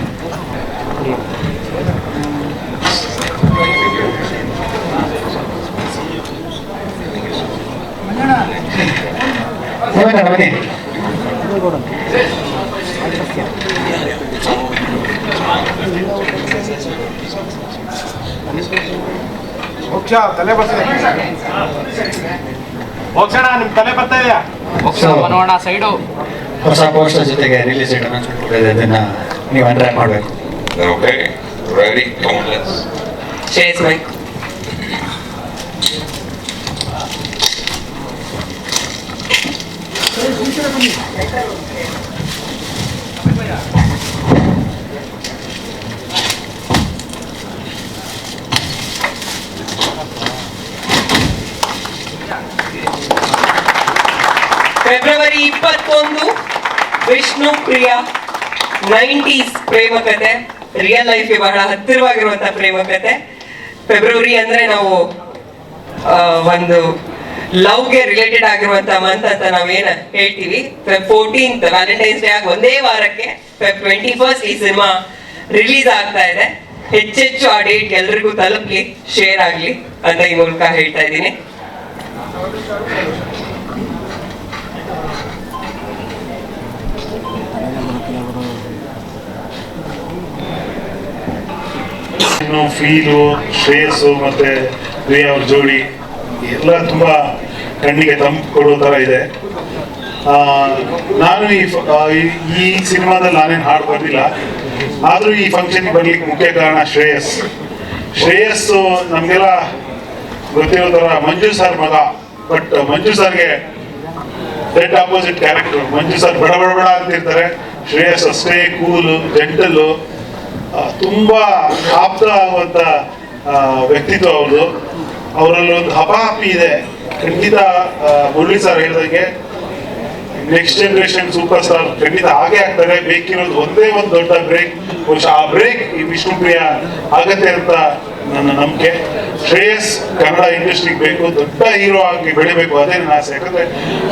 ಹೇಮಂತ ಬನ್ನಿ. ಮೋಕ್ಷ ತಲೆ ಬರ್ತಿದೆ. ಮೋಕ್ಷಣ ನಿಮ್ ತಲೆ ಬರ್ತಾ ಇದೆಯಾ? ನೋಡೋಣ ಸೈಡು. ಹೊಸ ಪೋಸ್ಟರ್ ಜೊತೆಗೆ ರಿಲೀಸ್ ಡೇಟ್ ಅನೌನ್ಸ್ಮೆಂಟ್ ಕೂಡ ಇದೆ, ಅದನ್ನ ನೀವು ಅನ್ರಾಪ್ ಮಾಡಬೇಕು. Okay, ready, come on, let's. Shreyas mic. February 21 Vishnupriya 90s ಪ್ರೇಮ ಕಥೆ, ರಿಯಲ್ ಲೈಫ್ಗೆ ಬಹಳ ಹತ್ತಿರವಾಗಿರುವಂತಹ ಪ್ರೇಮ ಕಥೆ. ಫೆಬ್ರವರಿ ಅಂದ್ರೆ ನಾವು ಒಂದು ಲವ್ಗೆ ರಿಲೇಟೆಡ್ ಆಗಿರುವಂತಹ ಮಂತ್ ಅಂತ ನಾವೇನ ಹೇಳ್ತೀವಿ. Feb 14th ವ್ಯಾಲೆಂಟೈನ್ಸ್ ಡೇ ಆಗಿ ಒಂದೇ ವಾರಕ್ಕೆ Feb 21st ಈ ಸಿನಿಮಾ ರಿಲೀಸ್ ಆಗ್ತಾ ಇದೆ. ಹೆಚ್ಚೆಚ್ಚು ಆ ಡೇಟ್ ಎಲ್ರಿಗೂ ತಲುಪ್ಲಿ, ಶೇರ್ ಆಗ್ಲಿ ಅಂತ ಈ ಮೂಲಕ ಹೇಳ್ತಾ ಇದ್ದೀನಿ. ಫೀಲು, ಶ್ರೇಯಸ್ಸು ಮತ್ತೆ ಪ್ರಿಯಾ ಅವ್ರ ಜೋಡಿ ಎಲ್ಲ ತುಂಬಾ ಕಣ್ಣಿಗೆ ತಂಪು ಕೊಡೋ ತರ ಇದೆ. ನಾನು ಈ ಸಿನಿಮಾದಲ್ಲಿ ನಾನೇನು ಹಾಡು ಬರ್ಲಿಲ್ಲ, ಆದ್ರೂ ಈ ಫಂಕ್ಷನ್ಗೆ ಬರ್ಲಿಕ್ಕೆ ಮುಖ್ಯ ಕಾರಣ ಶ್ರೇಯಸ್ಸು ನಮಗೆಲ್ಲ ಗೊತ್ತಿರೋ ಥರ ಮಂಜು ಸರ್ ಮಗ, ಬಟ್ ಮಂಜು ಸರ್ಗೆ ಡೆಡ್ ಆಪೋಸಿಟ್ ಕ್ಯಾರೆಕ್ಟರ್. ಮಂಜು ಸರ್ ಬಡ ಬಡ ಬಡ ಅಂತಿರ್ತಾರೆ, ಶ್ರೇಯಸ್ ಅಷ್ಟೇ ಕೂಲು, ಜೆಂಟಲ್ಲು, ತುಂಬಾ ಆಪ್ತ ಆಗುವಂತ ವ್ಯಕ್ತಿತ್ವ ಅವ್ರದ್ದು. ಅವರಲ್ಲಿ ಒಂದು ಹಪಾಹಪಿ ಇದೆ ಖಂಡಿತ. ಮುರಳಿ ಸರ್ ಹೇಳಿದಂಗೆ ನೆಕ್ಸ್ಟ್ ಜನರೇಷನ್ ಸೂಪರ್ ಸ್ಟಾರ್ ಖಂಡಿತ ಹಾಗೆ ಆಗ್ತಾರೆ. ಬೇಕಿರೋದು ಒಂದೇ ಒಂದು ದೊಡ್ಡ ಬ್ರೇಕ್, ಬಹುಶಃ ಆ ಬ್ರೇಕ್ ಈ ವಿಷ್ಣುಪ್ರಿಯ ಆಗತ್ತೆ ಅಂತ ನನ್ನ ನಂಬಿಕೆ. ಶ್ರೇಯಸ್ ಕನ್ನಡ ಇಂಡಸ್ಟ್ರಿಗೆ ಬೇಕು, ದೊಡ್ಡ ಹೀರೋ ಆಗಿ ಬೆಳಿಬೇಕು, ಅದೇ ನನ್ನ ಆಸೆ. ಯಾಕಂದ್ರೆ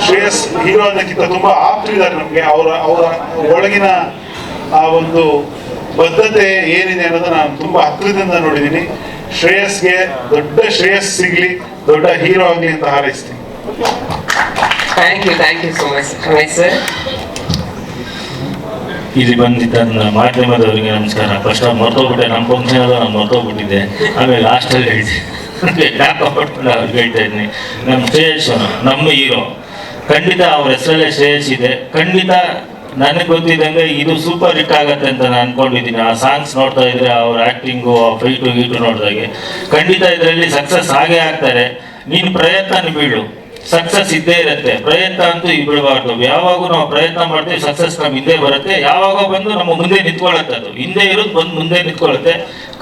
ಶ್ರೇಯಸ್ ಹೀರೋ ಅನ್ನೋಕ್ಕಿಂತ ತುಂಬಾ ಆಪ್ತರಿದ್ದಾರೆ ನಮಗೆ. ಅವರ ಒಳಗಿನ ಆ ಒಂದು ಬದ್ಧತೆ ಏನಿದೆ ಅನ್ನೋದು ನಾನು ತುಂಬಾ ಹತ್ತಿರದಿಂದ ನೋಡಿದ್ದೀನಿ. ಶ್ರೇಯಸ್ಗೆ ದೊಡ್ಡ ಶ್ರೇಯಸ್ ಸಿಗ್ಲಿ, ದೊಡ್ಡ ಹೀರೋ ಆಗಲಿ ಅಂತ ಹಾರೈಸ್ತೀನಿ. Thank you so much Ramesh sir. ಇಲ್ಲಿ ಬಂದಿದ್ದ ಮಾಧ್ಯಮದವರಿಗೆ ನಮಸ್ಕಾರ. ಫಸ್ಟ್ ಮರ್ತೋಗ್ಬಿಟ್ಟೆ, ನಮ್ಮ ಫಂಕ್ಷನ್ ಎಲ್ಲ ನಾನು ಮರ್ತೋಗ್ಬಿಟ್ಟಿದ್ದೆ. ಆಮೇಲೆ ಲಾಸ್ಟಲ್ಲಿ ಹೇಳಿದೆ ಅವ್ರಿಗೆ ಹೇಳ್ತಾ ಇದ್ದೀನಿ. ನಮ್ಮ ಶ್ರೇಯಸ್ ನಮ್ಮ ಹೀರೋ, ಖಂಡಿತ ಅವ್ರ ಹೆಸರಲ್ಲೇ ಶ್ರೇಯಸ್ ಇದೆ. ಖಂಡಿತ ನನಗೆ ಗೊತ್ತಿದ್ದಂಗೆ ಇದು ಸೂಪರ್ ಹಿಟ್ ಆಗತ್ತೆ ಅಂತ ನಾನು ಅನ್ಕೊಂಡಿದ್ದೀನಿ. ಆ ಸಾಂಗ್ಸ್ ನೋಡ್ತಾ ಇದ್ರೆ, ಅವ್ರ ಆ್ಯಕ್ಟಿಂಗು, ಫೈಟು ಗೀಟು ನೋಡಿದಾಗೆ ಖಂಡಿತ ಇದರಲ್ಲಿ ಸಕ್ಸಸ್ ಆಗೇ ಆಗ್ತಾರೆ. ನೀನು ಪ್ರಯತ್ನ ಬೀಳು, ಸಕ್ಸಸ್ ಇದ್ದೇ ಇರುತ್ತೆ. ಪ್ರಯತ್ನ ಅಂತೂ ಬಿಡಬಾರ್ದು. ಯಾವಾಗೂ ನಾವು ಪ್ರಯತ್ನ ಮಾಡ್ತೀವಿ, ಸಕ್ಸಸ್ ನಮ್ಮ ಹಿಂದೆ ಬರುತ್ತೆ. ಯಾವಾಗ ಬಂದು ನಮ್ಮ ಮುಂದೆ ನಿಂತ್ಕೊಳ್ಳುತ್ತೆ. ಅದು ಹಿಂದೆ ಇರೋದು ಬಂದು ಮುಂದೆ ನಿಂತ್ಕೊಳ್ಳುತ್ತೆ.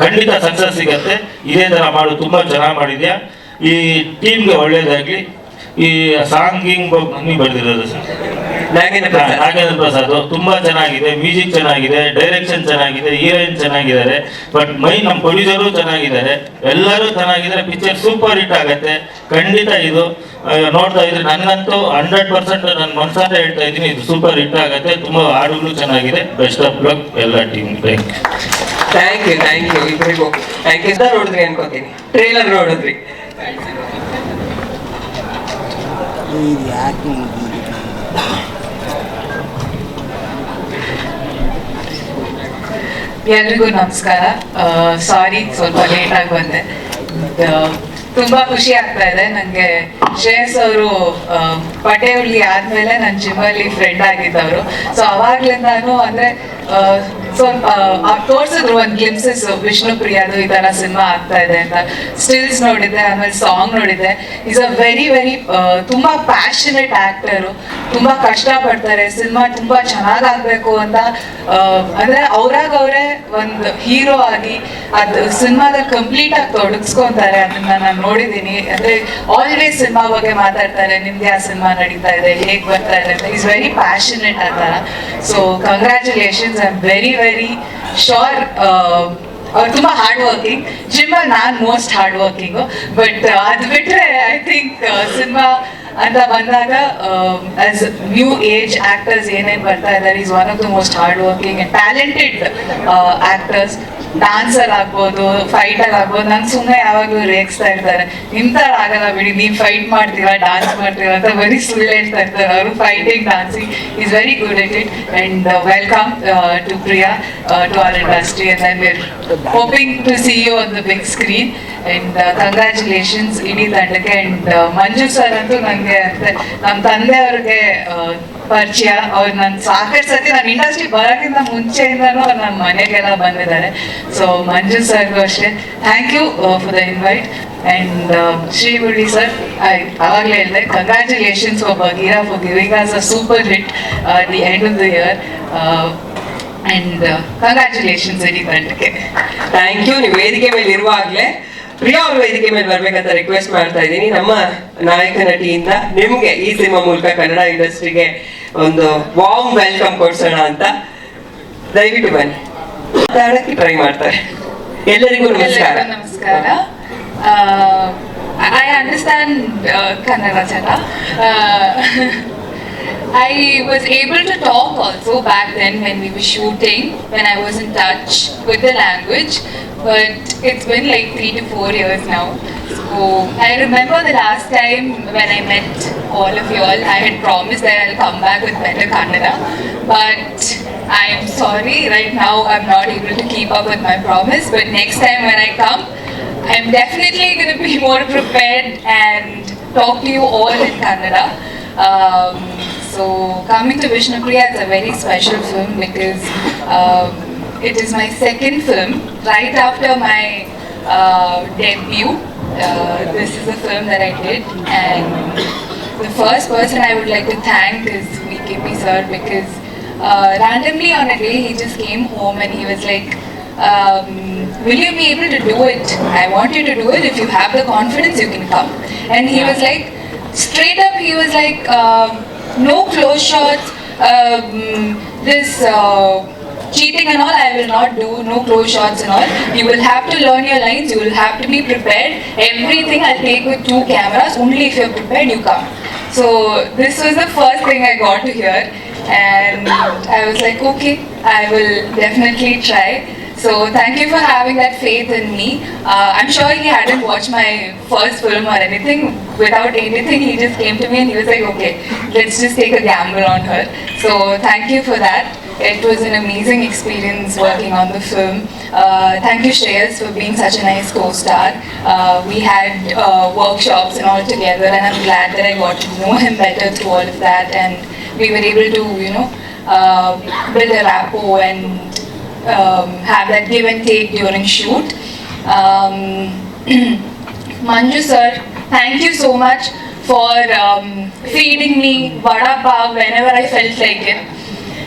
ಖಂಡಿತ ಸಕ್ಸಸ್ ಸಿಗತ್ತೆ. ಇದೇ ಥರ ಮಾಡು. ತುಂಬ ಚೆನ್ನಾಗಿ ಮಾಡಿದ್ಯಾ. ಈ ಟೀಮ್ಗೆ ಒಳ್ಳೇದಾಗಲಿ. ಈ ಸಾಂಗಿಂಗ್ ನೀವು ಬರೆದಿರೋದು ಸರ್ ನಾಗೇಂದ್ರ ಪ್ರಸಾದ್ ತುಂಬಾ ಚೆನ್ನಾಗಿದೆ. ಮ್ಯೂಸಿಕ್ ಚೆನ್ನಾಗಿದೆ, ಡೈರೆಕ್ಷನ್ ಚೆನ್ನಾಗಿದೆ, ಹೀರೋಯಿನ್ ಚೆನ್ನಾಗಿದ್ದಾರೆ. ಬಟ್ ನಮ್ಮ ಪ್ರೊಡ್ಯೂಸರು ಚೆನ್ನಾಗಿದ್ದಾರೆ, ಎಲ್ಲರೂ ಚೆನ್ನಾಗಿದ್ದಾರೆ. ಪಿಕ್ಚರ್ ಸೂಪರ್ ಹಿಟ್ ಆಗತ್ತೆ ಖಂಡಿತ. ಇದು ನೋಡ್ತಾ ಇದ್ರೆ ನನಗಂತೂ 100% ನನ್ನ ಮನಸಾರೆ ಹೇಳ್ತಾ ಇದ್ದೀನಿ, ಇದು ಸೂಪರ್ ಹಿಟ್ ಆಗತ್ತೆ. ತುಂಬಾ ಹಾಡುಗಳು ಚೆನ್ನಾಗಿದೆ. ಬೆಸ್ಟ್ ಆಫ್ ಲಕ್ ಎಲ್ಲ ಟೀಮ್. ಥ್ಯಾಂಕ್ ಯು ಇಬ್ಬರಿಗೂ. Thank you. ನೋಡಿದ್ರಿ ಅನ್ಕೋತೀನಿ, ಟ್ರೇಲರ್ ನೋಡಿದ್ರಿ. ಎಲ್ರಿಗೂ ನಮಸ್ಕಾರ. ಸಾರಿ ಸ್ವಲ್ಪ ಲೇಟಾಗಿ ಬಂದೆ. ತುಂಬಾ ಖುಷಿ ಆಗ್ತಾ ಇದೆ ನನಗೆ. ಶ್ರೇಯಸ್ ಅವರು ಪಟೇವಳ್ಳಿ ಆದ್ಮೇಲೆ ನನ್ನ ಜಿಮ್ಮಲ್ಲಿ ಫ್ರೆಂಡ್ ಆಗಿದ್ದವರು. ಸೊ ಅವಾಗ್ಲಿಂದಾನು ಅಂದ್ರೆ ಸ್ವಲ್ಪ ತೋರ್ಸಿದ್ರು ಒಂದು ಗ್ಲಿಮ್ಸಸ್ ವಿಷ್ಣುಪ್ರಿಯದು ಈ ತರ ಸಿನಿಮಾ ಆಗ್ತಾ ಇದೆ ಅಂತ. ಸ್ಟಿಲ್ಸ್ ನೋಡಿದ್ದೆ, ಆಮೇಲೆ ಸಾಂಗ್ ನೋಡಿದ್ದೆ. ಈಸ್ ಅ ವೆರಿ ತುಂಬಾ ಪ್ಯಾಷನೇಟ್ ಆಕ್ಟರು. ತುಂಬಾ ಕಷ್ಟ ಪಡ್ತಾರೆ ಸಿನಿಮಾ ತುಂಬಾ ಚೆನ್ನಾಗಾಗ್ಬೇಕು ಅಂತ. ಅಂದ್ರೆ ಅವರೇ ಒಂದು ಹೀರೋ ಆಗಿ ಅದು ಸಿನಿಮಾದಲ್ಲಿ ಕಂಪ್ಲೀಟ್ ಆಗಿ ತೊಡಗಿಸ್ಕೊಂತಾರೆ. ಅದನ್ನ ನಾನು ನೋಡಿದ್ದೀನಿ. ಅಂದ್ರೆ ಆಲ್ವೇಸ್ ಸಿನಿಮಾ ಬಗ್ಗೆ ಮಾತಾಡ್ತಾರೆ, ನಿಮ್ಗೆ ಆ ಸಿನಿಮಾ ನಡೀತಾ ಇದೆ, ಹೇಗ್ ಬರ್ತಾ ಇದೆ ಅಂತ. ಈಸ್ ವೆರಿ ಪ್ಯಾಷನೇಟ್ ಆ ಥರ. So congratulations. I am very sure ಅವ್ರು ತುಂಬಾ ಹಾರ್ಡ್ ವರ್ಕಿಂಗ್. ಜಿಮ್ಮಲ್ಲಿ ನಾನು ಮೋಸ್ಟ್ ಹಾರ್ಡ್ ವರ್ಕಿಂಗು. ಬಟ್ ಅದು ಬಿಟ್ರೆ ಐ ಥಿಂಕ್ ಸಿನಿಮಾ ಅಂತ ಬಂದಾಗ ಆಸ್ ನ್ಯೂ ಏಜ್ ಆಕ್ಟರ್ಸ್ ಏನೇನು ಬರ್ತಾ ಇದ್ದಾರೆ, is one of the most hard working and talented actors. Dancer ಆಗ್ಬೋದು, ಫೈಟರ್ ಆಗ್ಬೋದು. ನಂಗೆ ಸುಮ್ಮನೆ ಯಾವಾಗಲೂ ರೇಗಿಸ್ತಾ ಇರ್ತಾರೆ, ನಿಮ್ತರ ಆಗಲ್ಲ ಬಿಡಿ, ನೀವು ಫೈಟ್ ಮಾಡ್ತೀರಾ, ಡಾನ್ಸ್ ಮಾಡ್ತೀರಾ ಅಂತ ಬರೀ ಸುಳ್ಳು ಹೇಳ್ತಾ ಇರ್ತಾರೆ. ಅವರು fighting, dancing is very good at it. And welcome to Priya to our industry, and then we're hoping to see you on the big screen. And congratulations ಇಡೀ ತಂಡಕ್ಕೆ. ಅಂಡ್ ಮಂಜು ಸರ್ ಅಂತೂ ನನಗೆ ನಮ್ಮ ತಂದೆಯವ್ರಿಗೆ ಪರಿಚಯ. ಅವ್ರು ನನ್ನ ಸಾಕಷ್ಟು ಸತಿ ನಾನು ಇಂಡಸ್ಟ್ರಿ ಬರೋಕ್ಕಿಂತ ಮುಂಚೆಯಿಂದನೂ ಅವ್ರು ನಮ್ಮ ಮನೆಗೆಲ್ಲ ಬಂದಿದ್ದಾರೆ. ಸೊ ಮಂಜು ಸರ್ಗೂ ಅಷ್ಟೇ thank you for the invite. And ಶ್ರೀಗುಡಿ ಸರ್, ಅವಾಗಲೇ ಹೇಳಿದೆ, congratulations for Bagheera for giving us a super hit the end of the year. And congratulations ಇಡೀ ತಂಡಕ್ಕೆ. Thank you. ನೀವು ವೇದಿಕೆ ಮೇಲೆ ಇರುವಾಗಲೇ ಪ್ರಿಯಾ ಅವ್ರ ವೇದಿಕೆ ಮೇಲೆ ಬರ್ಬೇಕಂತ ರಿಕ್ವೆಸ್ಟ್ ಮಾಡ್ತಾ ಇದ್ದೀನಿ. ನಮ್ಮ ನಾಯಕ ನಟಿಯಿಂದ ನಿಮ್ಗೆ ಈ ಸಿನಿಮಾ ಮೂಲಕ ಕನ್ನಡ ಇಂಡಸ್ಟ್ರಿಗೆ ಒಂದು ವಾರ್ಮ್ ವೆಲ್ಕಮ್ ಕೊಡ್ಸೋಣ ಅಂತ. ದಯವಿಟ್ಟು ಬನ್ನಿ, ಮಾತಾಡಕ್ಕೆ ಟ್ರೈ ಮಾಡ್ತಾರೆ. ಎಲ್ಲರಿಗೂ ನಮಸ್ಕಾರ. ನಮಸ್ಕಾರ. ಐ ಅಂಡರ್ಸ್ಟ್ಯಾಂಡ್ ಕನ್ನಡ ಜನ. I was able to talk also back then when we were shooting, when I was in touch with the language, but it's been like 3 to 4 years now. So I remember the last time when I met all of you all, I had promised that I'll come back with better Kannada, but I am sorry, right now I'm not able to keep up with my promise, but next time when I come, I'm definitely going to be more prepared and talk to you all in Kannada. So coming to Vishnupriya, it's a very special film because it is my second film right after my debut, This is a film that I did, and the first person I would like to thank is VKP sir, because randomly on a day he just came home and he was like, will you be able to do it? I want you to do it. If you have the confidence, you can come. And he was like, straight up, he was like, no close shots, this cheating and all I will not do, no close shots and all. You will have to learn your lines, you will have to be prepared. Everything I'll take with 2 cameras, only if you're prepared, you come. So this was the first thing I got to hear, and I was like, okay, I will definitely try. So thank you for having that faith in me. I'm sure he hadn't watched my first film or anything. Without anything, he just came to me and he was like, okay, let's just take a gamble on her. So thank you for that. It was an amazing experience working on the film. Thank you, Shreyas, for being such a nice co-star. We had workshops and all together, and I'm glad that I got to know him better through all of that, and we were able to, build a rapport and have that give and take during shoot. Manju sir, thank you so much for feeding me vada pav whenever I felt like it.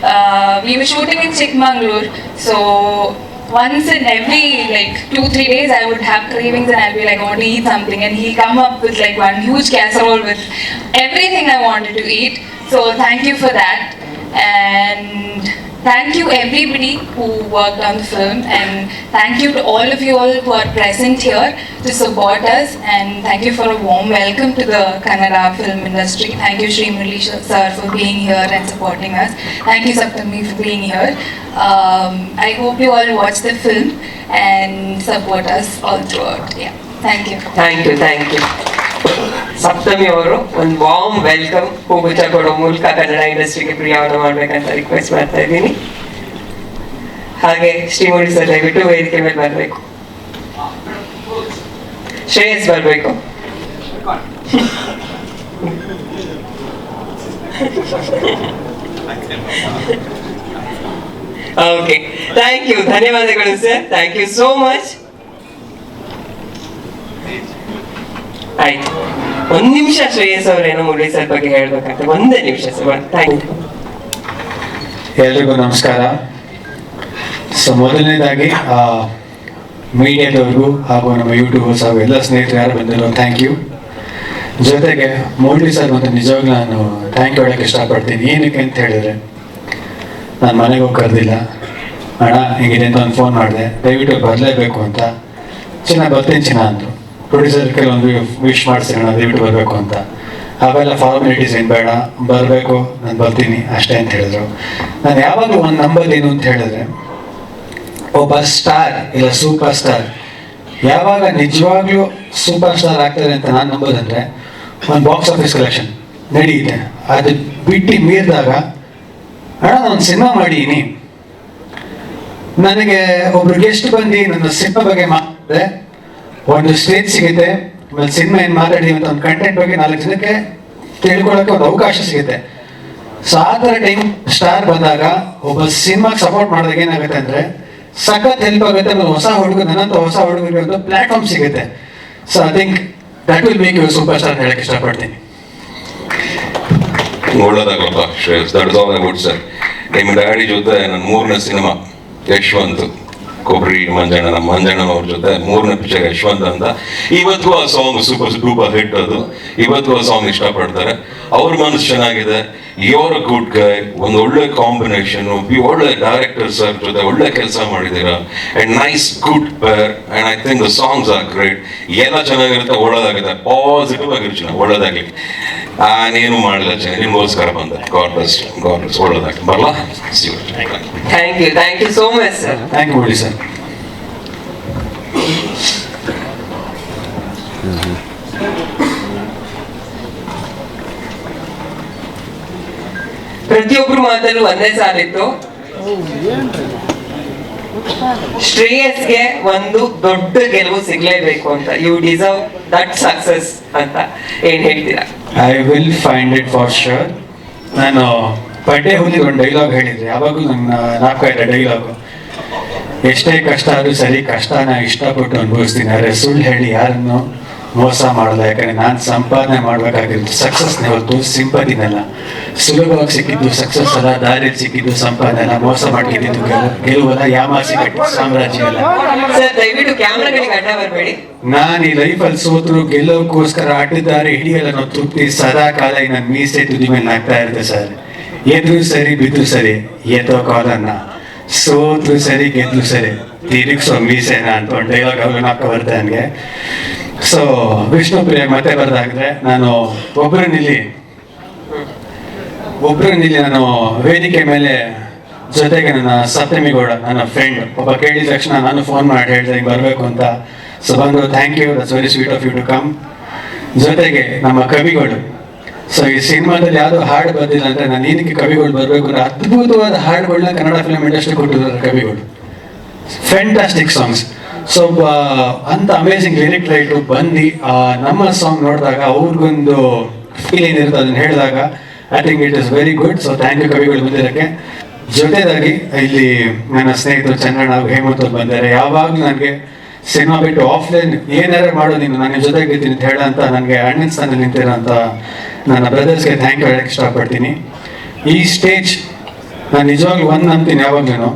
We were shooting in Chikmagalur, so once in every 2-3 days I would have cravings and I'll be like, I want to eat something, and he'll come up with like one huge casserole with everything I wanted to eat. So thank you for that, and thank you everybody who worked on the film, and thank you to all of you all who are present here to support us, and thank you for a warm welcome to the Kannada film industry. Thank you Sri Murali sir for being here and supporting us. Thank you Saptami for being here. I hope you all watch the film and support us all throughout. Yeah, thank you. Thank you Saptami ಅವರು ಒಂದು ವಾರ್ಮ್ ವೆಲ್ಕಮ್ ಹೂಗುಚ್ಛ ಕೊಡೋ ಮೂಲಕ ಕನ್ನಡ ಇಂಡಸ್ಟ್ರಿಗೆ ಪ್ರಿಯವನ್ನು ಮಾಡ್ಬೇಕಂತ ರಿಕ್ವೆಸ್ಟ್ ಮಾಡ್ತಾ ಇದ್ದೀನಿ. ಹಾಗೆ ಶ್ರೀಮುರಳಿ ಸರ್ ದಯವಿಟ್ಟು ವೇದಿಕೆ ಮೇಲೆ ಬರಬೇಕು. ಶ್ರೇಯಸ್ ಬರಬೇಕು. ಓಕೆ, ಥ್ಯಾಂಕ್ ಯು, ಧನ್ಯವಾದಗಳು sir, thank you so much. ಆಯ್ತು, 1 ನಿಮಿಷ ಶ್ರೇಯಸ್ ಅವರೇನೋ ಮುರಳಿ ಸರ್ ಬಗ್ಗೆ ಹೇಳ್ಬೇಕಂತ, 1 ನಿಮಿಷ ಸರ್. Thank you. ಎಲ್ರಿಗೂ ನಮಸ್ಕಾರ. ಸೊ ಮೊದಲನೇದಾಗಿ ಮೀಡಿಯಾದವ್ರಿಗೂ ಹಾಗೂ ನಮ್ಮ ಯೂಟ್ಯೂಬರ್ಸ್ ಹಾಗೂ ಎಲ್ಲ ಸ್ನೇಹಿತರು ಯಾರು ಬಂದಿರೋ ಥ್ಯಾಂಕ್ ಯು. ಜೊತೆಗೆ ಮುರಳಿ ಸರ್ ಮತ್ತು ನಿಜವಾಗ್ಲೂ ನಾನು ಥ್ಯಾಂಕ್ ಯು ಹೇಳೋಕ್ಕೆ ಇಷ್ಟಪಡ್ತೀನಿ. ಏನಕ್ಕೆ ಅಂತ ಹೇಳಿದ್ರೆ, ನಾನು ಮನೆಗೆ ಹೋಗಿ ಕರೆದಿಲ್ಲ, ಅಣ್ಣ ಹಿಂಗಿದೆ ಅಂತ ಒಂದು ಫೋನ್ ಮಾಡಿದೆ, ದಯವಿಟ್ಟು ಬರಲೇಬೇಕು ಅಂತ. ಚಿನ್ನ ಬರ್ತೀನಿ ಚಿನ್ನ ಅಂದರು. ಪ್ರೊಡ್ಯೂಸರ್ ಕೆಲವೊಂದು ವಿಶ್ ಮಾಡಿಸಿರೋಣ, ದಯವಿಟ್ಟು ಬರಬೇಕು ಅಂತ. ಅವೆಲ್ಲ ಫಾರ್ಮಾಲಿಟೀಸ್ ಏನು ಬೇಡ, ಬರಬೇಕು, ನಾನು ಬರ್ತೀನಿ ಅಷ್ಟೇ ಅಂತ ಹೇಳಿದ್ರು. ನಾನು ಯಾವಾಗಲೂ ಒಂದು ನಂಬರ್ ಏನು ಅಂತ ಹೇಳಿದ್ರೆ, ಒಬ್ಬ ಸ್ಟಾರ್ ಇಲ್ಲ ಸೂಪರ್ ಸ್ಟಾರ್ ಯಾವಾಗ ನಿಜವಾಗ್ಲೂ ಸೂಪರ್ ಸ್ಟಾರ್ ಆಗ್ತಾರೆ ಅಂತ ನಾನು ನಂಬೋದಂದ್ರೆ, ಒಂದು ಬಾಕ್ಸ್ ಆಫೀಸ್ ಕಲೆಕ್ಷನ್ ನಡೆಯುತ್ತೆ. ಅದು ಬಿಟ್ಟು ಮೀರಿದಾಗ, ಅಣ್ಣ ನಾನು ಸಿನಿಮಾ ಮಾಡೀನಿ, ನನಗೆ ಒಬ್ರು ಗೆಸ್ಟ್ ಬಂದು ನನ್ನ ಸಿನಿಮಾ ಬಗ್ಗೆ ಮಾತಾಡಿದ್ರೆ ಒಂದು ಸ್ಟೇಜ್ ಸಿಗುತ್ತೆ, ಆಮೇಲೆ ಸಿನಿಮಾ ಏನು ಮಾತಾಡಿದೀವಿ ಅಂತ ಒಂದು ಕಂಟೆಂಟ್ ಬಗ್ಗೆ 4 ಜನಕ್ಕೆ ತಿಳ್ಕೊಳ್ಳೋಕೆ ಒಂದು ಅವಕಾಶ ಸಿಗುತ್ತೆ. ಸೊ ಆ ಥರ ಟೈಮ್ ಸ್ಟಾರ್ ಬಂದಾಗ ಒಬ್ಬ ಸಿನಿಮಾಗೆ ಸಪೋರ್ಟ್ ಮಾಡಿದಾಗ ಏನಾಗುತ್ತೆ ಅಂದರೆ, ಸಖತ್ ಹೆಲ್ಪ್ ಆಗುತ್ತೆ. ಆಮೇಲೆ ಹೊಸ ಹುಡುಗರು, ನನ್ನಂತ ಹೊಸ ಹುಡುಗರಿಗೆ ಒಂದು ಪ್ಲಾಟ್ಫಾರ್ಮ್ ಸಿಗುತ್ತೆ. So I think that will make you super star ಹೇಳಕ್ಕೆ ಇಷ್ಟಪಡ್ತೀನಿ. ಒಳ್ಳೇದಾಗಪ್ಪ Shreyas, that is all I would say. ನಿಮ್ಮ ಡ್ಯಾಡಿ ಜೊತೆ ನನ್ನ 3ನೇ ಸಿನಿಮಾ ಯಶವಂತ್, ಕೊಬ್ಬರಿ ಮಂಜಣ್ಣ, ನಮ್ಮ ಮಂಜಣ್ಣನವ್ರ ಜೊತೆ 3ನೇ ಪಿಕ್ಚರ್ ಯಶವಂತ್ ಅಂತ. ಇವತ್ತು ಆ ಸಾಂಗ್ ಸೂಪರ್ ಡೂಪರ್ ಹಿಟ್. ಅದು ಇವತ್ತು ಆ ಸಾಂಗ್ ಇಷ್ಟಪಡ್ತಾರೆ. ಅವ್ರ ಮನಸ್ಸು ಚೆನ್ನಾಗಿದೆ. ಯೋರ್ ಅ ಗುಡ್ ಗೈ, ಒಂದು ಒಳ್ಳೆ ಕಾಂಬಿನೇಷನ್, ಒಳ್ಳೆ ಡೈರೆಕ್ಟರ್ ಸರ್ ಜೊತೆ ಒಳ್ಳೆ ಕೆಲಸ ಮಾಡಿದ್ದೀರಾ, and nice good pair, and I think the songs are great. ಎಲ್ಲ ಚೆನ್ನಾಗಿರುತ್ತೆ, ಒಳ್ಳೇದಾಗುತ್ತೆ, ಪಾಸಿಟಿವ್ ಆಗಿರ್ತೀನಿ, ಒಳ್ಳೇದಾಗಲಿ. ನಾನೇನು ಮಾಡಿಲ್ಲ, ನಿಮಗೋಸ್ಕರ ಬಂದೆ. ಗಾಡ್ ಬ್ಲೆಸ್, ಒಳ್ಳೇದಾಗಲಿ. ಬರಲಾ? Thank you so much sir. Thank you Murali sir. ಪ್ರತಿಯೊಬ್ರು ಮಾತಲ್ಲೂ ಒಂದೇ ಸಾಲಿತ್ತು, ಶ್ರೇಯಸ್ಗೆ ಒಂದು ದೊಡ್ಡ ಗೆಲುವು ಸಿಗ್ಲೇಬೇಕು ಅಂತ. ಯು ಡಿಸರ್ವ್ ದಟ್ ಸಕ್ಸಸ್ ಅಂತ ಏನ್ ಹೇಳ್ತೀರಾ? I will find it for sure. ನಾನು ಪಡ್ಡೆ ಹುಲಿಗೆ ಒಂದು ಡೈಲಾಗ್ ಹೇಳಿದ್ದೆ, ಯಾವಾಗಲೂ ನನ್ನ ನಾಲ್ಕು ಇದೆ ಡೈಲಾಗು. ಎಷ್ಟೇ ಕಷ್ಟ ಆದರೂ ಸರಿ, ಕಷ್ಟನ ಇಷ್ಟಪಟ್ಟು ಅನುಭವಿಸ್ತೀನಿ, ಆದರೆ ಸುಳ್ಳು ಹೇಳಿ ಯಾರನ್ನು ಮೋಸ ಮಾಡಲ್ಲ. ಯಾಕಂದ್ರೆ ನಾನು ಸಂಪಾದನೆ ಮಾಡ್ಬೇಕಾಗಿರೋದು ಸಕ್ಸಸ್ನೇ ಹೊರತು ಸಿಂಪತಿನಲ್ಲ. ಸುಲಭವಾಗಿ ಸಿಕ್ಕಿದ್ದು ಸಕ್ಸಸ್ ಅಲ್ಲ, ದಾರಿಯಲ್ಲಿ ಸಿಕ್ಕಿದ್ದು ಸಂಪಾದನೆ ಅಲ್ಲ, ಮೋಸ ಮಾಡ್ಕಿದ್ದು ಗೆಲುವಲ್ಲ, ಯಾಮಾಸಿ ಕಟ್ಟಿ ಸಾಮ್ರಾಜ್ಯ ಅಲ್ಲ. ಸರ್ ದಯವಿಟ್ಟು ಕ್ಯಾಮ್ರಾಗಳಿಗೆ ಅಡ್ಡ ಬರಬೇಡಿ. ನಾನು ಈ ಲೈಫಲ್ಲಿ ಸೋತರು ಗೆಲ್ಲೋಕ್ಕೋಸ್ಕರ ಅಡ್ಡದಾರಿ ಹಿಡಿಯಲ್ಲ ಅನ್ನೋ ತೃಪ್ತಿ ಸದಾ ಕಾಲ ಈ ನನ್ನ ಮೀಸೆ ತುದಿ ಮೇಲೆ ಆಗ್ತಾ ಇರುತ್ತೆ ಸರ್. ಎದ್ರು ಸರಿ ಬಿದ್ರು ಸರಿ ಎತ್ತೋ ಕಾಲನ್ನ, ಸೋತ್ರು ಸರಿ ಗೆದ್ರು ಸರಿ ತಿರುಗಿಸೋ ಮೀಸೆನ ಅಂತ ಒಂದು ಡೈಲಾಗ್ ಅವನು ಹಾಕ ಬರುತ್ತೆ ನನಗೆ. ಸೊ ವಿಷ್ಣುಪ್ರಿಯ ಮತ್ತೆ ಬರ್ದಾಗಿದ್ರೆ ನಾನು ಒಬ್ಬರನ್ನಿಲ್ಲಿ ನಾನು ವೇದಿಕೆ ಮೇಲೆ ಜೊತೆಗೆ ನನ್ನ ಸಪ್ತಮಿ ಗೌಡ ನನ್ನ ಫ್ರೆಂಡ್ ಒಬ್ಬ ಕೇಳಿದ ತಕ್ಷಣ ನಾನು ಫೋನ್ ಮಾಡಿ ಹೇಳಿದೆ ಹಿಂಗೆ ಬರಬೇಕು ಅಂತ. ಸೊ ಬಂದು thank you, that's very sweet of you to come. ಜೊತೆಗೆ ನಮ್ಮ ಕವಿಗಳು. ಸೊ ಈ ಸಿನಿಮಾದಲ್ಲಿ ಯಾವುದೋ ಹಾಡು ಬಂದಿಲ್ಲ ಅಂದ್ರೆ ನಾನು ಏನಕ್ಕೆ ಕವಿಗಳು ಬರಬೇಕು ಅಂದ್ರೆ ಅದ್ಭುತವಾದ ಹಾಡುಗಳನ್ನ ಕನ್ನಡ ಫಿಲ್ಮ್ ಇಂಡಸ್ಟ್ರಿ ಕೊಟ್ಟಿದ್ದಾರೆ ಕವಿಗಳು. Fantastic songs. ಸೊ ಅಂತ ಅಮೇಸಿಂಗ್ ಲಿರಿಕ್ ರೈಟು ಬಂದು ನಮ್ಮ ಸಾಂಗ್ ನೋಡಿದಾಗ ಅವ್ರಿಗೊಂದು ಫೀಲ್ ಏನಿರುತ್ತೆ ಅದನ್ನ ಹೇಳಿದಾಗ I think it is very good. So thank you ಕವಿಗಳು ಬಂದಿರೋಕ್ಕೆ. ಜೊತೆದಾಗಿ ಇಲ್ಲಿ ನನ್ನ ಸ್ನೇಹಿತರು ಚಂದ್ರಣ್ಣ ಹೇಮಂತ್ ಅವ್ರು ಬಂದಿದ್ದಾರೆ. ಯಾವಾಗಲೂ ನನಗೆ ಸಿನಿಮಾ ಬಿಟ್ಟು ಆಫ್ಲೈನ್ ಏನಾರು ಮಾಡೋ ನೀನು ನನ್ನ ಜೊತೆಗೆ ಇರ್ತೀನಿ ಅಂತ ಹೇಳಂತ ನನಗೆ ಅಣ್ಣನ ಸ್ಥಾನದಲ್ಲಿ ನಿಂತಿರೋ ಅಂತ ನನ್ನ ಬ್ರದರ್ಸ್ಗೆ ಥ್ಯಾಂಕ್ ಯು ಹೇಳಕ್ಕೆ ಇಷ್ಟಪಡ್ತೀನಿ. ಈ ಸ್ಟೇಜ್ ನಾನು ನಿಜವಾಗ್ಲೂ ಒಂದು ನಂಬ್ತೀನಿ, ಯಾವಾಗ್ಲೂ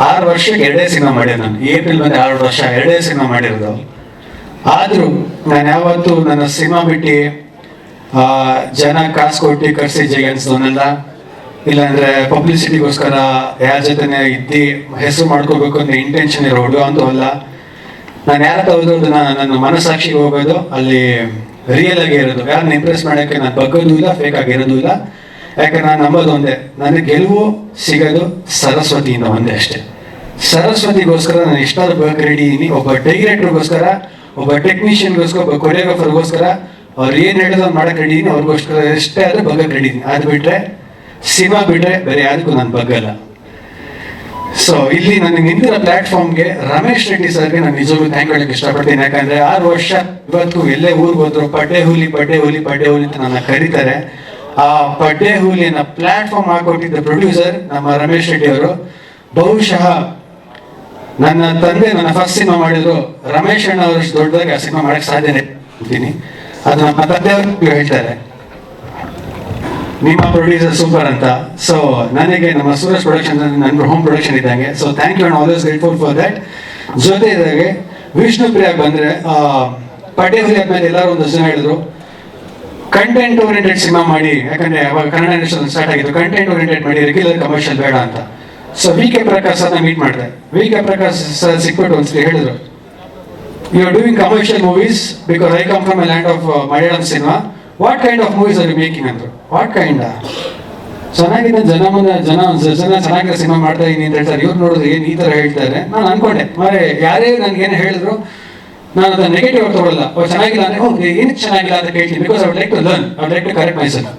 6 ವರ್ಷಕ್ಕೆ 2 ಸಿನಿಮಾ ಮಾಡಿದೆ ನಾನು. ಏಪ್ರಿಲ್ ಬಂದು 6 ವರ್ಷ 2 ಸಿನಿಮಾ ಮಾಡಿರೋದು. ಆದರೂ ನಾನು ಯಾವತ್ತೂ ನನ್ನ ಸಿನಿಮಾ ಬಿಟ್ಟು ಜನ ಕಾಸು ಕೊಟ್ಟು ಕರ್ಸಿ ಜೈ ಅನ್ಸೋನಲ್ಲ, ಇಲ್ಲಾಂದ್ರೆ ಪಬ್ಲಿಸಿಟಿಗೋಸ್ಕರ ಯಾರ ಜೊತೆನೆ ಇದ್ದು ಹೆಸರು ಮಾಡ್ಕೋಬೇಕು ಅಂತ ಇಂಟೆನ್ಷನ್ ಇರೋದು ಅಂತೂ ಅಲ್ಲ. ನಾನು ಯಾರ ಹೋದ್ರು ನನ್ನ ಮನಸ್ಸಾಕ್ಷಿಗೆ ಹೋಗೋದು ಅಲ್ಲಿ ರಿಯಲ್ ಆಗಿ ಇರೋದು. ಯಾರನ್ನ ಇಂಪ್ರೆಸ್ ಮಾಡೋಕ್ಕೆ ನಾನು ಬಗ್ಗೋದು ಇಲ್ಲ, ಫೇಕ್ ಆಗಿರೋದು ಇಲ್ಲ. ಯಾಕಂದ್ರೆ ನಾನು ನಂಬೋದು ಒಂದೇ, ನನಗೆ ಗೆಲುವು ಸಿಗೋದು ಸರಸ್ವತಿಯಿಂದ ಒಂದೇ ಅಷ್ಟೇ. ಸರಸ್ವತಿಗೋಸ್ಕರ ನಾನು ಎಷ್ಟಾದ್ರೂ ಬಗ್ಗಕ್ಕೆ ರೆಡಿ ಇದ್ದೀನಿ. ಒಬ್ಬ ಡೈರೆಕ್ಟರ್ಗೋಸ್ಕರ, ಒಬ್ಬ ಟೆಕ್ನಿಷಿಯನ್ಗೋಸ್ಕರ, ಒಬ್ಬ ಕೊರಿಯೋಗ್ರಾಫರ್ಗೋಸ್ಕರ ಅವ್ರು ಏನು ಹೇಳಿದ್ರು ಅವ್ರು ಮಾಡಕ್ಕೆ ರೆಡಿ ಇದ್ದೀನಿ. ಅವ್ರಿಗೋಸ್ಕರ ಎಷ್ಟೇ ಆದರೂ ಬಗ್ಗಕ್ಕೆ ರೆಡಿ ಇದ್ದೀನಿ. ಅದು ಬಿಟ್ಟರೆ ಸಿನಿಮಾ ಬಿಟ್ಟರೆ ಬೇರೆ ಯಾರಿಗೂ ನಾನು ಬಗ್ಗಲ್ಲ. ಸೊ ಇಲ್ಲಿ ನನಗೆ ನಿಂತಿರೋ ಪ್ಲಾಟ್ಫಾರ್ಮ್ಗೆ ರಮೇಶ್ ರೆಡ್ಡಿ ಸರ್ಗೆ ನಾನು ನಿಜವಾಗ್ಲೂ ಥ್ಯಾಂಕ್ ಹೇಳಕ್ಕೆ ಇಷ್ಟಪಡ್ತೀನಿ. ಯಾಕಂದ್ರೆ 6 ವರ್ಷ ಇವತ್ತು ಎಲ್ಲೇ ಊರಿಗೆ ಹೋದ್ರು ಪಡ್ಡೆ ಹುಲಿ ಅಂತ ನನ್ನ ಕರೀತಾರೆ. ಆ ಪಡ್ಡೆ ಹುಲಿಯನ್ನ ಪ್ಲಾಟ್ಫಾರ್ಮ್ ಹಾಕೊಟ್ಟಿದ್ದ ಪ್ರೊಡ್ಯೂಸರ್ ನಮ್ಮ ರಮೇಶ್ ರೆಡ್ಡಿ ಅವರು. ಬಹುಶಃ ನನ್ನ ತಂದೆ ನನ್ನ ಫಸ್ಟ್ ಸಿನಿಮಾ ಮಾಡಿದ್ರು, ರಮೇಶ್ ಅಣ್ಣ ಅವರಷ್ಟು ದೊಡ್ಡದಾಗಿ ಆ ಸಿನಿಮಾ ಮಾಡಕ್ಕೆ ಸಾಧ್ಯನೇ ಅಂತೀನಿ. ಅದು ನಮ್ಮ ತಂದೆಯವರು ಹೇಳ್ತಾರೆ, ನಿಮ್ಮ ಪ್ರೊಡ್ಯೂಸರ್ ಸೂಪರ್ ಅಂತ. ಸೊ ನನಗೆ ನಮ್ಮ ಸೂರಜ್ ಪ್ರೊಡಕ್ಷನ್ ನನ್ನ ಹೋಮ್ ಪ್ರೊಡಕ್ಷನ್ ಇದ್ದಂಗೆ. So thank you and always grateful for that. ಜೊತೆಗೆ ವಿಷ್ಣುಪ್ರಿಯಾಗಿ ಬಂದರೆ ಪಡ್ಡೆ ಹುಲಿ ಆದ್ಮೇಲೆ ಎಲ್ಲರೂ ಒಂದಷ್ಟು ಜನ ಹೇಳಿದ್ರು ಕಂಟೆಂಟ್ ಓರಿಯೆಂಟೆಡ್ ಸಿನಿಮಾ ಮಾಡಿ, ಯಾಕಂದ್ರೆ ಅವಾಗ ಕನ್ನಡ ಇಂಡಸ್ಟ್ರಿ ಸ್ಟಾರ್ಟ್ ಆಗಿತ್ತು, ಕಂಟೆಂಟ್ ಓರಿಯೆಂಟೆಡ್ ಮಾಡಿ ರೆಗ್ಯುಲರ್ ಕಮರ್ಷಿಯಲ್ ಬೇಡ ಅಂತ. ಸೊ ವಿ ಕೆ ಪ್ರಕಾಶ್ ಸರ್ನ ಮೀಟ್ ಮಾಡಿದೆ. ವಿ ಕೆ ಪ್ರಕಾಶ್ ಸರ್ ಸಿಕ್ಬಿಟ್ಟು ಒಂದ್ಸರಿ ಹೇಳಿದ್ರು, you are doing commercial movies because I come from a land of Malayalam cinema. What kind of movies are you making ಅಂದ್ರು. What kind? ಚೆನ್ನಾಗಿದೆ, ಜನ ಚೆನ್ನಾಗಿರೋ ಸಿನಿಮಾ ಮಾಡ್ತಾ ಇದೀನಿ ಅಂತ ಹೇಳ್ತಾರೆ. ಇವ್ರು ನೋಡಿದ್ರೆ ಏನು ಈ ಥರ ಹೇಳ್ತಾರೆ. ನಾನು ಅನ್ಕೊಂಡೆ ಮಾರೆ ಯಾರೇ ನನ್ಗೇನು ಹೇಳಿದ್ರು ನಾನು ಅದನ್ನ ನೆಗೆಟಿವ್ ಆಗಿ ತಗೊಳ್ಳಲ್ಲ. ಅವ್ರು ಚೆನ್ನಾಗಿಲ್ಲ ಅಂದ್ರೆ ಓಕೆ ಏನಕ್ಕೆ ಚೆನ್ನಾಗಿಲ್ಲ ಅಂತ ಕೇಳ್ತೀನಿ, because I would like to learn, I would like to correct myself.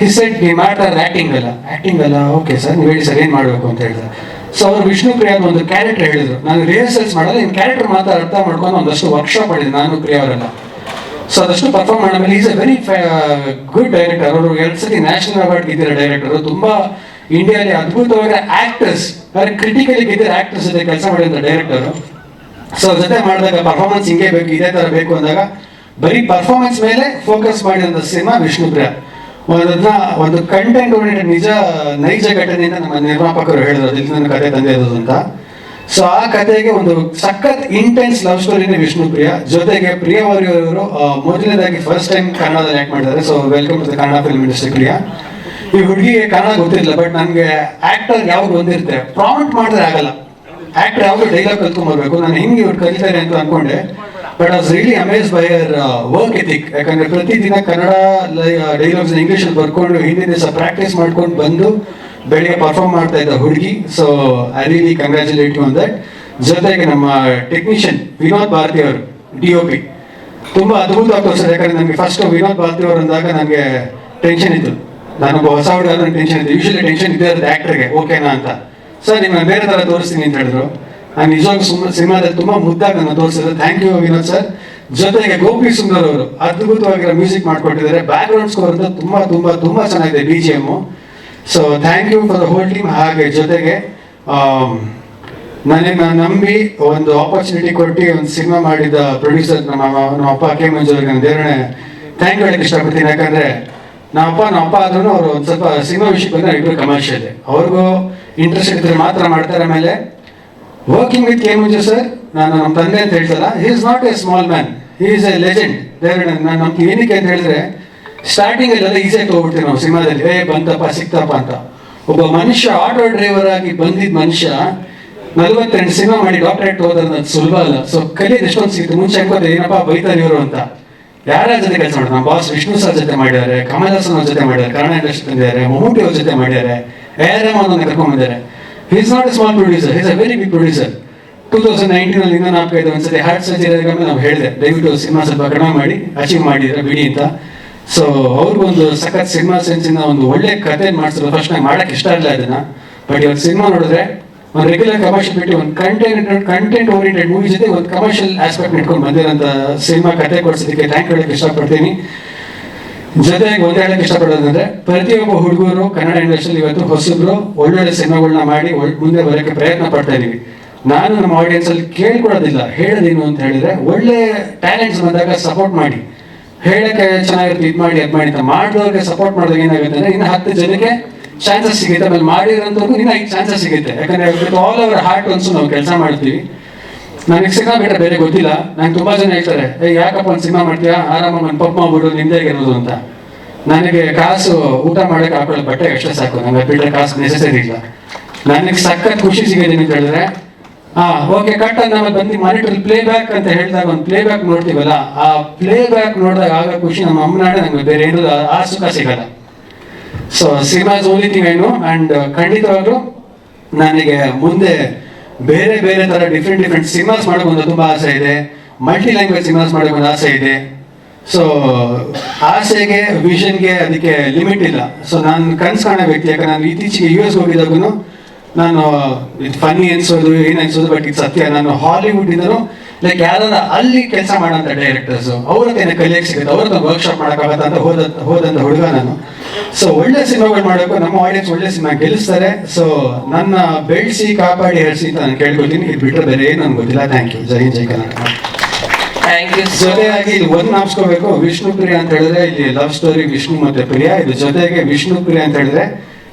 He said ನೀವು ಮಾಡ್ತಾರೆ ಆಕ್ಟಿಂಗ್ ಅಲ್ಲ ಓಕೆ ಸರ್ ನೀವು ಹೇಳಿ ಸರ್ ಏನು ಮಾಡಬೇಕು ಅಂತ ಹೇಳಿದ್ರೆ. ಸೊ ಅವರು ವಿಷ್ಣುಪ್ರಿಯ ಒಂದು ಕ್ಯಾರೆಕ್ಟರ್ ಹೇಳಿದ್ರು. ನಾನು ರಿಹರ್ಸಲ್ಸ್ ಮಾಡಲ್ಲ, ಇನ್ನು ಕ್ಯಾರೆಕ್ಟರ್ ಮಾತ್ರ ಅರ್ಥ ಮಾಡ್ಕೊಂಡು ಒಂದಷ್ಟು ವರ್ಕ್ಶಾಪ್ ಮಾಡಿದ್ದೆ ನಾನು ಪ್ರಿಯ ಅವರೆಲ್ಲ. ಸೊ ಅದಷ್ಟು ಪರ್ಫಾರ್ಮ್ ಮಾಡಿದ್ಮೇಲೆ is a very good director. ಅವರು 2 ಸತಿ ನ್ಯಾಷನಲ್ ಅವಾರ್ಡ್ ಗೆದ್ದಿರೋ ಡೈರೆಕ್ಟರ್. ತುಂಬಾ ಇಂಡಿಯಾದಲ್ಲಿ ಅದ್ಭುತವಾದ ಆಕ್ಟರ್ಸ್, ಕ್ರಿಟಿಕಲಿ ಗೆದ್ದಿರೋ ಆಕ್ಟರ್ಸ್ ಜೊತೆ ಕೆಲಸ ಮಾಡಿದಂಥ ಡೈರೆಕ್ಟರ್. ಸೊ ಜೊತೆ ಮಾಡಿದಾಗ ಪರ್ಫಾರ್ಮೆನ್ಸ್ ಹಿಂಗೆ ಬೇಕು, ಇದೇ ಥರ ಬೇಕು ಅಂದಾಗ ಬರೀ ಪರ್ಫಾರ್ಮೆನ್ಸ್ ಮೇಲೆ ಫೋಕಸ್ ಮಾಡಿದಂಥ ಸಿನಿಮಾ ವಿಷ್ಣುಪ್ರಿಯ. ಒಂದು ಕಂಟೆಂಟ್ ಓರಿಯೆಂಟೆಡ್ ನೈಜ ಘಟನೆಯಿಂದ ನಮ್ಮ ನಿರ್ಮಾಪಕರು ಹೇಳಿದ್ರು ಇಲ್ಲಿ ನನ್ನ ಕತೆ ತಂದಿರೋದು ಅಂತ. ಸೊ ಆ ಕಥೆಗೆ ಒಂದು ಸಖತ್ ಇಂಟೆನ್ಸ್ ಲವ್ ಸ್ಟೋರಿನೇ ವಿಷ್ಣುಪ್ರಿಯ. ಜೊತೆಗೆ ಪ್ರಿಯ ಅವರು ಮೊದಲನೇದಾಗಿ ಫಸ್ಟ್ ಟೈಮ್ ಕನ್ನಡದಲ್ಲಿ ಆಕ್ಟ್ ಮಾಡಿದ್ದಾರೆ. So welcome to the Kannada film industry Priya. ಈ ಹುಡುಗಿಗೆ ಕನ್ನಡ ಗೊತ್ತಿರಲಿಲ್ಲ, ಬಟ್ ನನಗೆ ಆಕ್ಟರ್ ಯಾವಾಗ ಬಂದಿರುತ್ತೆ ಪ್ರಾಂಪ್ಟ್ ಮಾಡಿದ್ರೆ ಆಗಲ್ಲ. ಆಕ್ಟರ್ ಯಾವಾಗ ಡೈಲಾಗ್ ಕಲ್ತ್ಕೊಂಡ್ಬರ್ಬೇಕು, ನಾನು ಹಿಂಗೆ ಇವ್ರು ಕಲಿತಾರೆ ಅಂತ ಅನ್ಕೊಂಡೆ. But I was really amazed by your work ethic. ಯಾಕಂದ್ರೆ ಪ್ರತಿದಿನ ಕನ್ನಡ ಡೈಲಾಗ್ಸ್ ಇಂಗ್ಲೀಷಲ್ಲಿ ಬರ್ಕೊಂಡು ಹಿಂದಿನ ದಿವಸ ಪ್ರಾಕ್ಟೀಸ್ ಮಾಡ್ಕೊಂಡು ಬಂದು ಬೆಳಿಗ್ಗೆ ಪರ್ಫಾರ್ಮ್ ಮಾಡ್ತಾ ಇದ್ದ ಹುಡುಗಿ. So I really congratulate you on that. ಜೊತೆಗೆ ನಮ್ಮ ಟೆಕ್ನಿಷಿಯನ್ ವಿನೋದ್ ಭಾರತಿ ಅವರು DOP ತುಂಬಾ ಅದ್ಭುತವಾಗಿ ತೋರಿಸಿದ್ರು. ಯಾಕಂದ್ರೆ ನನಗೆ ಫಸ್ಟ್ ವಿನೋದ್ ಭಾರತಿ ಅವರು ಅಂದಾಗ ನನಗೆ ಟೆನ್ಷನ್ ಇತ್ತು. ನಾನೊಬ್ಬ ಹೊಸ ಹುಡುಗ ಟೆನ್ಷನ್ ಇತ್ತು. ಯೂಶಲಿ ಟೆನ್ಷನ್ ಇದ್ದೇ ಇರುತ್ತೆ ಆಕ್ಟರ್ಗೆ, ಓಕೆನಾ ಅಂತ. ಸರ್ ನಿಮ್ಮನ್ನ ಬೇರೆ ಥರ ತೋರಿಸ್ತೀನಿ ಅಂತ ಹೇಳಿದ್ರು. ನಾನು ನಿಜವಾಗ್ಲೂ ಸಿನಿಮಾದಲ್ಲಿ ತುಂಬಾ ಮುದ್ದಾಗಿ ನನ್ನ ತೋರಿಸಿದ್ರು. Thank you Vinod sir. ಜೊತೆಗೆ ಗೋಪಿ ಸುಂದರ್ ಅವರು ಅದ್ಭುತವಾಗಿರೋ ಮ್ಯೂಸಿಕ್ ಮಾಡ್ಕೊಟ್ಟಿದ್ದಾರೆ. ಬ್ಯಾಕ್ ಗ್ರೌಂಡ್ ಸ್ಕೋರ್ ಅಂತ ತುಂಬಾ ಚೆನ್ನಾಗಿದೆ BGM. So thank you for the whole team. ಹಾಗೆ ಜೊತೆಗೆ ನಾನು ನಂಬಿ ಒಂದು ಆಪರ್ಚುನಿಟಿ ಕೊಟ್ಟು ಒಂದು ಸಿನಿಮಾ ಮಾಡಿದ ಪ್ರೊಡ್ಯೂಸರ್ ನಮ್ಮ ಅಪ್ಪ ಕೆ ಮಂಜು ಅವ್ರಿಗೆ ನಾನು ದೇವರೇ ಥ್ಯಾಂಕ್ ಹೇಳಕ್ಕೆ ಇಷ್ಟಪಡ್ತೀನಿ. ಯಾಕಂದ್ರೆ ನಮ್ಮ ಅಪ್ಪ ಆದ್ರೂ ಅವರು ಒಂದು ಸ್ವಲ್ಪ ಸಿನಿಮಾ ವಿಷಯಕ್ಕೆ ಬಂದ್ರೆ ಇಬ್ಬರು ಕಮರ್ಷಿಯಲ್, ಅವ್ರಿಗೂ ಇಂಟ್ರೆಸ್ಟ್ ಇದ್ರೆ ಮಾತ್ರ ಮಾಡ್ತಾರೆ. ಆಮೇಲೆ working with K Manju sir, ನಾನು ನಮ್ಮ ತಂದೆ ಅಂತ ಹೇಳ್ತಲ್ಲ, he is not a small man, he is a legend. ನಾನು ನಮ್ಗೆ ಏನಕ್ಕೆ ಅಂತ ಹೇಳಿದ್ರೆ ಸ್ಟಾರ್ಟಿಂಗ್ ಅಲ್ಲೆಲ್ಲ ಈಸಿಯಾಗಿ ಹೋಗ್ಬಿಡ್ತೀವಿ ನಾವು ಸಿನಿಮಾದಲ್ಲಿ, ಬಂತಪ್ಪ ಸಿಕ್ತಪ್ಪ ಅಂತ. ಒಬ್ಬ ಮನುಷ್ಯ ಆಟೋ ಡ್ರೈವರ್ ಆಗಿ ಬಂದಿದ್ದ ಮನುಷ್ಯ 42 ಸಿನಿಮಾ ಮಾಡಿ ಡಾಕ್ಟರೇಟ್ ಹೋದ್ರೆ ಅದು ಸುಲಭ ಅಲ್ಲ. ಸೊ ಕಲಿಯೋದು ಎಷ್ಟೊಂದು ಸಿಗುತ್ತೆ. ಮುಂಚೆ ಅನ್ಕೋತಾರೆ ಏನಪ್ಪ ಬೈತಾರೆ ಇವರು ಅಂತ. ಯಾರ ಜೊತೆ ಕೆಲಸ ಮಾಡಿದ್ರು, ನಮ್ಮ ಬಾಸ್ ವಿಷ್ಣು ಸರ್ ಜೊತೆ ಮಾಡಿದ್ದಾರೆ, ಕಮಲ್ ಹಾಸನ್ ಅವ್ರ ಜೊತೆ ಮಾಡಿದ್ದಾರೆ, ಕನ್ನಡ ಇಂಡಸ್ಟ್ರಿ ತಂದಿದ್ದಾರೆ, ಮಮ್ಮೂಟಿ ಅವ್ರ ಜೊತೆ ಮಾಡಿದ್ದಾರೆ, AR ರೆಹಮಾನ್ ಕರ್ಕೊಂಡ್ ಬಂದಿದ್ದಾರೆ. He is not a small producer, he is a very big producer. 2019 ಅಲ್ಲಿ ಇನ್ನೂ 4-5 ಒಂದ್ಸತಿ ಹಾರ್ಟ್ ಸರ್ಜರಿ ನಾವು ಹೇಳಿದೆ, ದಯವಿಟ್ಟು ಸಿನಿಮಾ ಸ್ವಲ್ಪ ಕಡಿಮೆ ಮಾಡಿ ಅಚೀವ್ ಮಾಡಿದ್ರೆ ಬಿಡಿ ಅಂತ. ಸೊ ಅವ್ರಿಗೊಂದು ಸಖತ್ ಸಿನಿಮಾ ಸೆನ್ಸಿನ ಒಂದು ಒಳ್ಳೆ ಕಥೆ ಮಾಡಿಸಿದ್ರು. ಫಸ್ಟ್ ನಂಗೆ ಮಾಡಕ್ಕೆ ಇಷ್ಟ ಇಲ್ಲ ಅದನ್ನ, ಬಟ್ ಇವಾಗ ಸಿನಿಮಾ ನೋಡಿದ್ರೆ ಒಂದು ರೆಗ್ಯುಲರ್ ಕಮರ್ಷಿಯಲ್ ಬಿಟ್ಟು ಒಂದು ಕಂಟೆಂಟ್ ಓರಿಯೆಂಟೆಡ್ ಮೂವಿ ಜೊತೆ ಒಂದು ಕಮರ್ಷಿಯಲ್ ಆಸ್ಪೆಕ್ಟ್ ಇಟ್ಕೊಂಡು ಬಂದಿರೋಂಥ ಸಿನಿಮಾ ಕಥೆ ಕೊಡ್ಸೋದಕ್ಕೆ ಥ್ಯಾಂಕ್ ಹೇಳಕ್ಕೆ ಇಷ್ಟಪಡ್ತೀನಿ. ಜೊತೆಗೆ ಒಂದು ಹೇಳಕ್ಕೆ ಇಷ್ಟಪಡೋದಂದ್ರೆ ಪ್ರತಿಯೊಬ್ಬ ಹುಡುಗರು ಕನ್ನಡ ಇಂಡಸ್ಟ್ರಿಯಲ್ಲಿ ಇವತ್ತು ಹೊಸಬ್ರು ಒಳ್ಳೊಳ್ಳೆ ಸಿನಿಮಾಗಳನ್ನ ಮಾಡಿ ಮುಂದೆ ಬರೋಕ್ಕೆ ಪ್ರಯತ್ನ ಪಡ್ತಾ ಇದೀವಿ. ನಾನು ನಮ್ಮ ಆಡಿಯನ್ಸ್ ಅಲ್ಲಿ ಕೇಳ್ಕೊಡೋದಿಲ್ಲ, ಹೇಳೋದೇನು ಅಂತ ಹೇಳಿದ್ರೆ ಒಳ್ಳೆ ಟ್ಯಾಲೆಂಟ್ಸ್ ಬಂದಾಗ ಸಪೋರ್ಟ್ ಮಾಡಿ, ಹೇಳಕ್ಕೆ ಚೆನ್ನಾಗಿರುತ್ತೆ ಇದು ಮಾಡಿ ಅದು ಮಾಡಿ ಅಂತ ಮಾಡಿದವ್ರಿಗೆ ಸಪೋರ್ಟ್ ಮಾಡಿದಾಗ ಏನಾಗುತ್ತೆ ಅಂದ್ರೆ ಇನ್ನು 10 ಜನಕ್ಕೆ ಚಾನ್ಸಸ್ ಸಿಗುತ್ತೆ. ಆಮೇಲೆ ಮಾಡಿರೋಂಥವ್ರಿಗೂ ಇನ್ನು 5 ಚಾನ್ಸಸ್ ಸಿಗುತ್ತೆ. ಯಾಕಂದ್ರೆ ಆಲ್ ಅವರ್ ಹಾರ್ಟ್ ಅನ್ಸು ನಾವು ಕೆಲಸ ಮಾಡ್ತೀವಿ. ನನಗೆ ಸಿನಿಮಾ ಬಿಟ್ಟರೆ ಬೇರೆ ಗೊತ್ತಿಲ್ಲ. ನಂಗೆ ತುಂಬಾ ಜನ ಹೇಳ್ತಾರೆ, ಯಾಕಪ್ಪ ಒಂದು ಸಿನಿಮಾ ಮಾಡ್ತೀಯಾ, ಆರಾಮ ಒಂದು ಪಪ್ ಮಾಡ್ಬಿಡು ನಿಂದೇ ಇರೋದು ಅಂತ. ನನಗೆ ಕಾಸು ಊಟ ಮಾಡಕ್ಕೆ ಹಾಕೊಳ್ಳೋ ಬಟ್ಟೆ ಅಷ್ಟೇ ಸಾಕು, ನಂಗೆ ಬಿಟ್ಟರೆ ಕಾಸು ನೆಸೆಸರಿ ಇಲ್ಲ. ನನಗೆ ಸಖತ್ ಖುಷಿ ಸಿಗೋದೇನು ಅಂತ ಹೇಳಿದ್ರೆ ಓಕೆ ಕಟ್ ಅಂತ ಆಮೇಲೆ ಬಂದು ಮಾನಿಟರ್ ಪ್ಲೇ ಬ್ಯಾಕ್ ಅಂತ ಹೇಳಿದಾಗ ಒಂದು ಪ್ಲೇ ಬ್ಯಾಕ್ ನೋಡ್ತೀವಲ್ಲ, ಆ ಪ್ಲೇ ಬ್ಯಾಕ್ ನೋಡಿದಾಗ ಆಗ ಖುಷಿ ನಮ್ಮ ಅಮ್ಮನಾಡೆ ನಂಗೆ ಬೇರೆ ಏನೂ ಆ ಸುಖ ಸಿಗಲ್ಲ. So cinema is only thing I know. And ಖಂಡಿತವಾಗ್ಲೂ ನನಗೆ ಮುಂದೆ ಬೇರೆ ಬೇರೆ ತರ ಡಿಫ್ರೆಂಟ್ ಸಿನಿಮಾಸ್ ಮಾಡೋಕೆ ಒಂದು ತುಂಬಾ ಆಸೆ ಇದೆ. ಮಲ್ಟಿ ಲ್ಯಾಂಗ್ವೇಜ್ ಸಿನಿಮಾಸ್ ಮಾಡೋಕೆ ಒಂದು ಆಸೆ ಇದೆ. ಸೊ ಆಸೆಗೆ ವಿಷನ್ಗೆ ಅದಕ್ಕೆ ಲಿಮಿಟ್ ಇಲ್ಲ. ಸೊ ನಾನು ಕನ್ಸು ಕಾಣೋ ವ್ಯಕ್ತಿ. ಯಾಕಂದ್ರೆ ನಾನು ಇತ್ತೀಚೆಗೆ US ಹೋಗಿದ್ದಾಗೂ ನಾನು ಇದು ಫನ್ನಿ ಅನ್ಸೋದು ಏನು ಅನ್ಸೋದು, ಬಟ್ ಇದು ಸತ್ಯ. ನಾನು ಹಾಲಿವುಡ್ ಇಂದನು ಲೈಕ್ ಯಾರಾದ್ರೂ ಅಲ್ಲಿ ಕೆಲಸ ಮಾಡೋಂಥ ಡೈರೆಕ್ಟರ್ಸ್ ಅವ್ರ ಹತ್ರ ಕಲಿಯಕ್ಕೆ ಸಿಗುತ್ತೆ, ಅವ್ರ ಹತ್ರ ವರ್ಕ್ಶಾಪ್ ಮಾಡೋಕ್ಕಾಗತ್ತ ಅಂತ ಹೋದಂಥ ಹುಡುಗ ನಾನು. ಸೊ ಒಳ್ಳೆ ಸಿನಿಮಾಗಳು ಮಾಡಬೇಕು, ನಮ್ಮ ಆಡಿಯನ್ಸ್ ಒಳ್ಳೆ ಸಿನಿಮಾ ಗೆಲ್ಲಿಸ್ತಾರೆ. ಸೊ ನನ್ನ ಬೆಳೆಸಿ ಕಾಪಾಡಿ ಹರಿಸಿ ಅಂತ ನಾನು ಕೇಳ್ಕೊತೀನಿ. ಇದು ಬಿಟ್ಟರೆ ಬೇರೆ ಏನು ನನ್ಗೆ ಗೊತ್ತಿಲ್ಲ. Thank you. ಜೈ ಜೈ ಕರ್ನಾಟಕ. ಜೊತೆಯಾಗಿ ಇಲ್ಲಿ ಒಂದು ನಾಪ್ಸ್ಕೋಬೇಕು, ವಿಷ್ಣು ಪ್ರಿಯ ಅಂತ ಹೇಳಿದ್ರೆ ಇಲ್ಲಿ ಲವ್ ಸ್ಟೋರಿ ವಿಷ್ಣು ಮತ್ತೆ ಪ್ರಿಯಾ. ಇದು ಜೊತೆಗೆ ವಿಷ್ಣು ಪ್ರಿಯ ಅಂತ ಹೇಳಿದ್ರೆ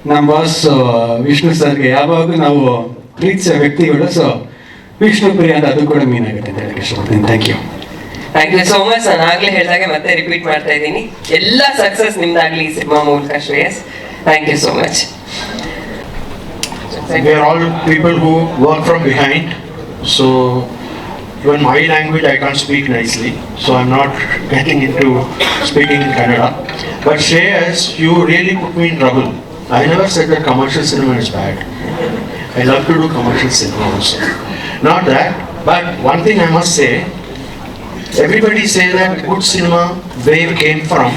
ನಮ್ಮ ಬಾಸ್ ವಿಷ್ಣು ಸರ್ಗೆ ಯಾವಾಗೂ ನಾವು ಪ್ರೀತಿಸೋ ವ್ಯಕ್ತಿಗಳು. ಸೊ ವಿಷ್ಣು ಪ್ರಿಯ ಅಂತ ಅದು ಕೂಡ ಮೀನ್ ಆಗುತ್ತೆ ಅಂತ ಹೇಳಕ್ಕೆ ಇಷ್ಟಪಡ್ತೀನಿ. Thank you. Thank you so much. ನಾನು ಆಗ್ಲೇ ಹೇಳಿದಾಗೆ ಮತ್ತೆ ರಿಪೀಟ್ ಮಾಡ್ತಾ ಇದ್ದೀನಿ, ಎಲ್ಲ ಸಕ್ಸಸ್ ನಿಮ್ದಾಗ್ಲಿ ಈ ಸಿನಿಮಾ ಮೂಲಕ Shreyas. Thank you so much. We are all people who work from behind, so even my language I can't speak nicely, so I'm not getting into speaking in Kannada. But Shreyas, you really put me in trouble. I never said that commercial cinema is bad. I love to do commercial cinema also. Not that, but one thing I must say, everybody say that good cinema wave came from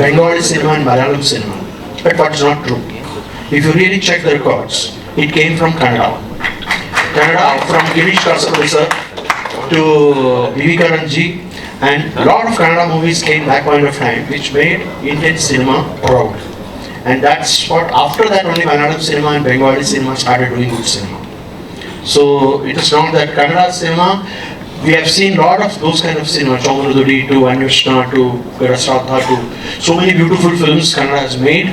Bengali cinema and Malayalam cinema, but that's not true. If you really check the records, it came from Kannada. Kannada, from Girish Kasaragod sir to B.V. Karanji, and a lot of Kannada movies came that point of time, which made Indian cinema proud. And that's what, after that only Malayalam cinema and Bengali cinema started doing good cinema. So it is not that Kannada cinema, we have seen a lot of those kind of cinema, Chamanuduri to Anvishna to Garastratha to so many beautiful films Kannada has made.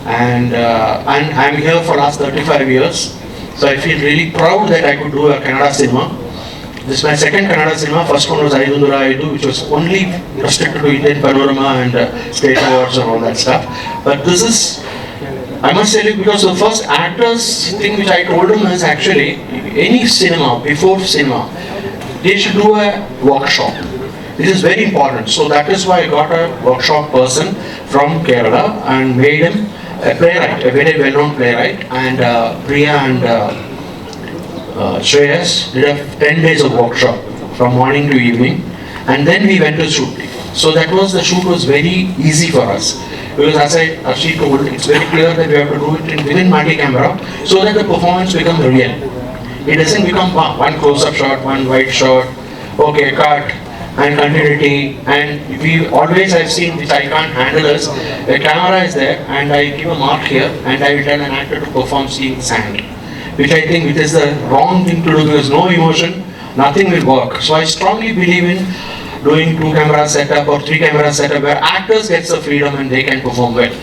And I'm here for last 35 years. So I feel really proud that I could do a Kannada cinema. This is my second Kannada cinema. First one was Aidundura Aidu, which was only restricted to Indian Panorama and state awards and all that stuff. But this is, I must tell you, because the first actors thing which I told him is actually, any cinema, before cinema, they should do a workshop. This is very important. So that is why I got a workshop person from Kerala and made him a playwright, a very well-known playwright. And Priya and Shreyas did a 10 days of workshop from morning to evening, and then we went to shoot. So that was, the shoot was very easy for us, because as she told, it's very clear that we have to do it within multi-camera so that the performance becomes real. It doesn't become one close-up shot, one wide shot, okay, cut, and continuity. And we always, I've seen, which I can't handle, is a camera is there and I give a mark here and I will tell an actor to perform seeing sand. which I think it is the wrong thing to do because no emotion, nothing will work. So I strongly believe in doing 2 camera setup or 3 camera setup where actors get the freedom and they can perform well.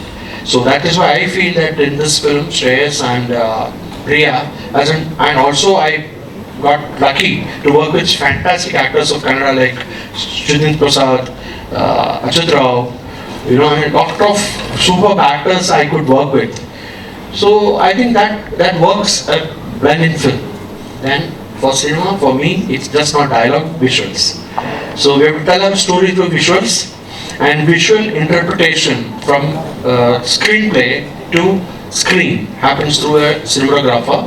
So that is why I feel that in this film, Shreyas and Priya, and also I got lucky to work with fantastic actors of Kannada like Sridin Prasad, Achyut Rao, you know, and a lot of superb actors I could work with. So I think that works well in film. Then for cinema, for me, it's just not dialogue, visuals. So we have to tell our story through visuals, and visual interpretation from screenplay to screen happens through a cinematographer.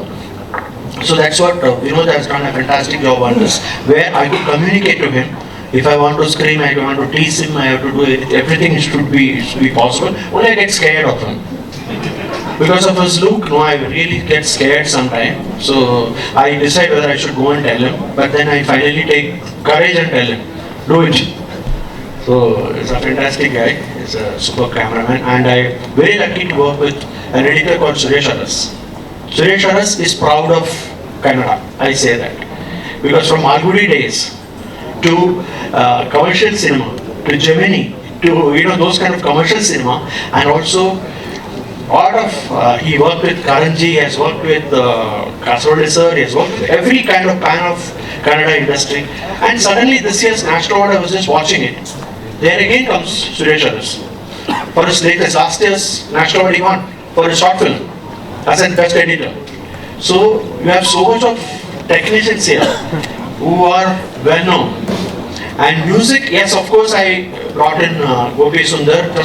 So that's what Vinod has done a fantastic job on this, where I could communicate to him. If I want to scream, I want to tease him, I have to do it. Everything should be possible. Only I get scared of him. Because of his look, no, I really get scared sometimes. So I decide whether I should go and tell him. But then I finally take courage and tell him, do it. So he's a fantastic guy. He's a super cameraman, and I'm very lucky to work with an editor called Suresh Aras. Suresh Aras is proud of Kannada. I say that because from Malgudi days to commercial cinema, to Gemini, to those kind of commercial cinema, and also lot of he worked with Karanji, he has worked with Kasarode sir, he has worked with every kind of Kannada industry. And suddenly this year's National Award, I was just watching it. There again comes Suresh Aras. For his latest, last year's National Award he won for his short film as an best editor. So you have so much of technicians here who are well known. And music, yes, of course, I brought in Gopi Sundar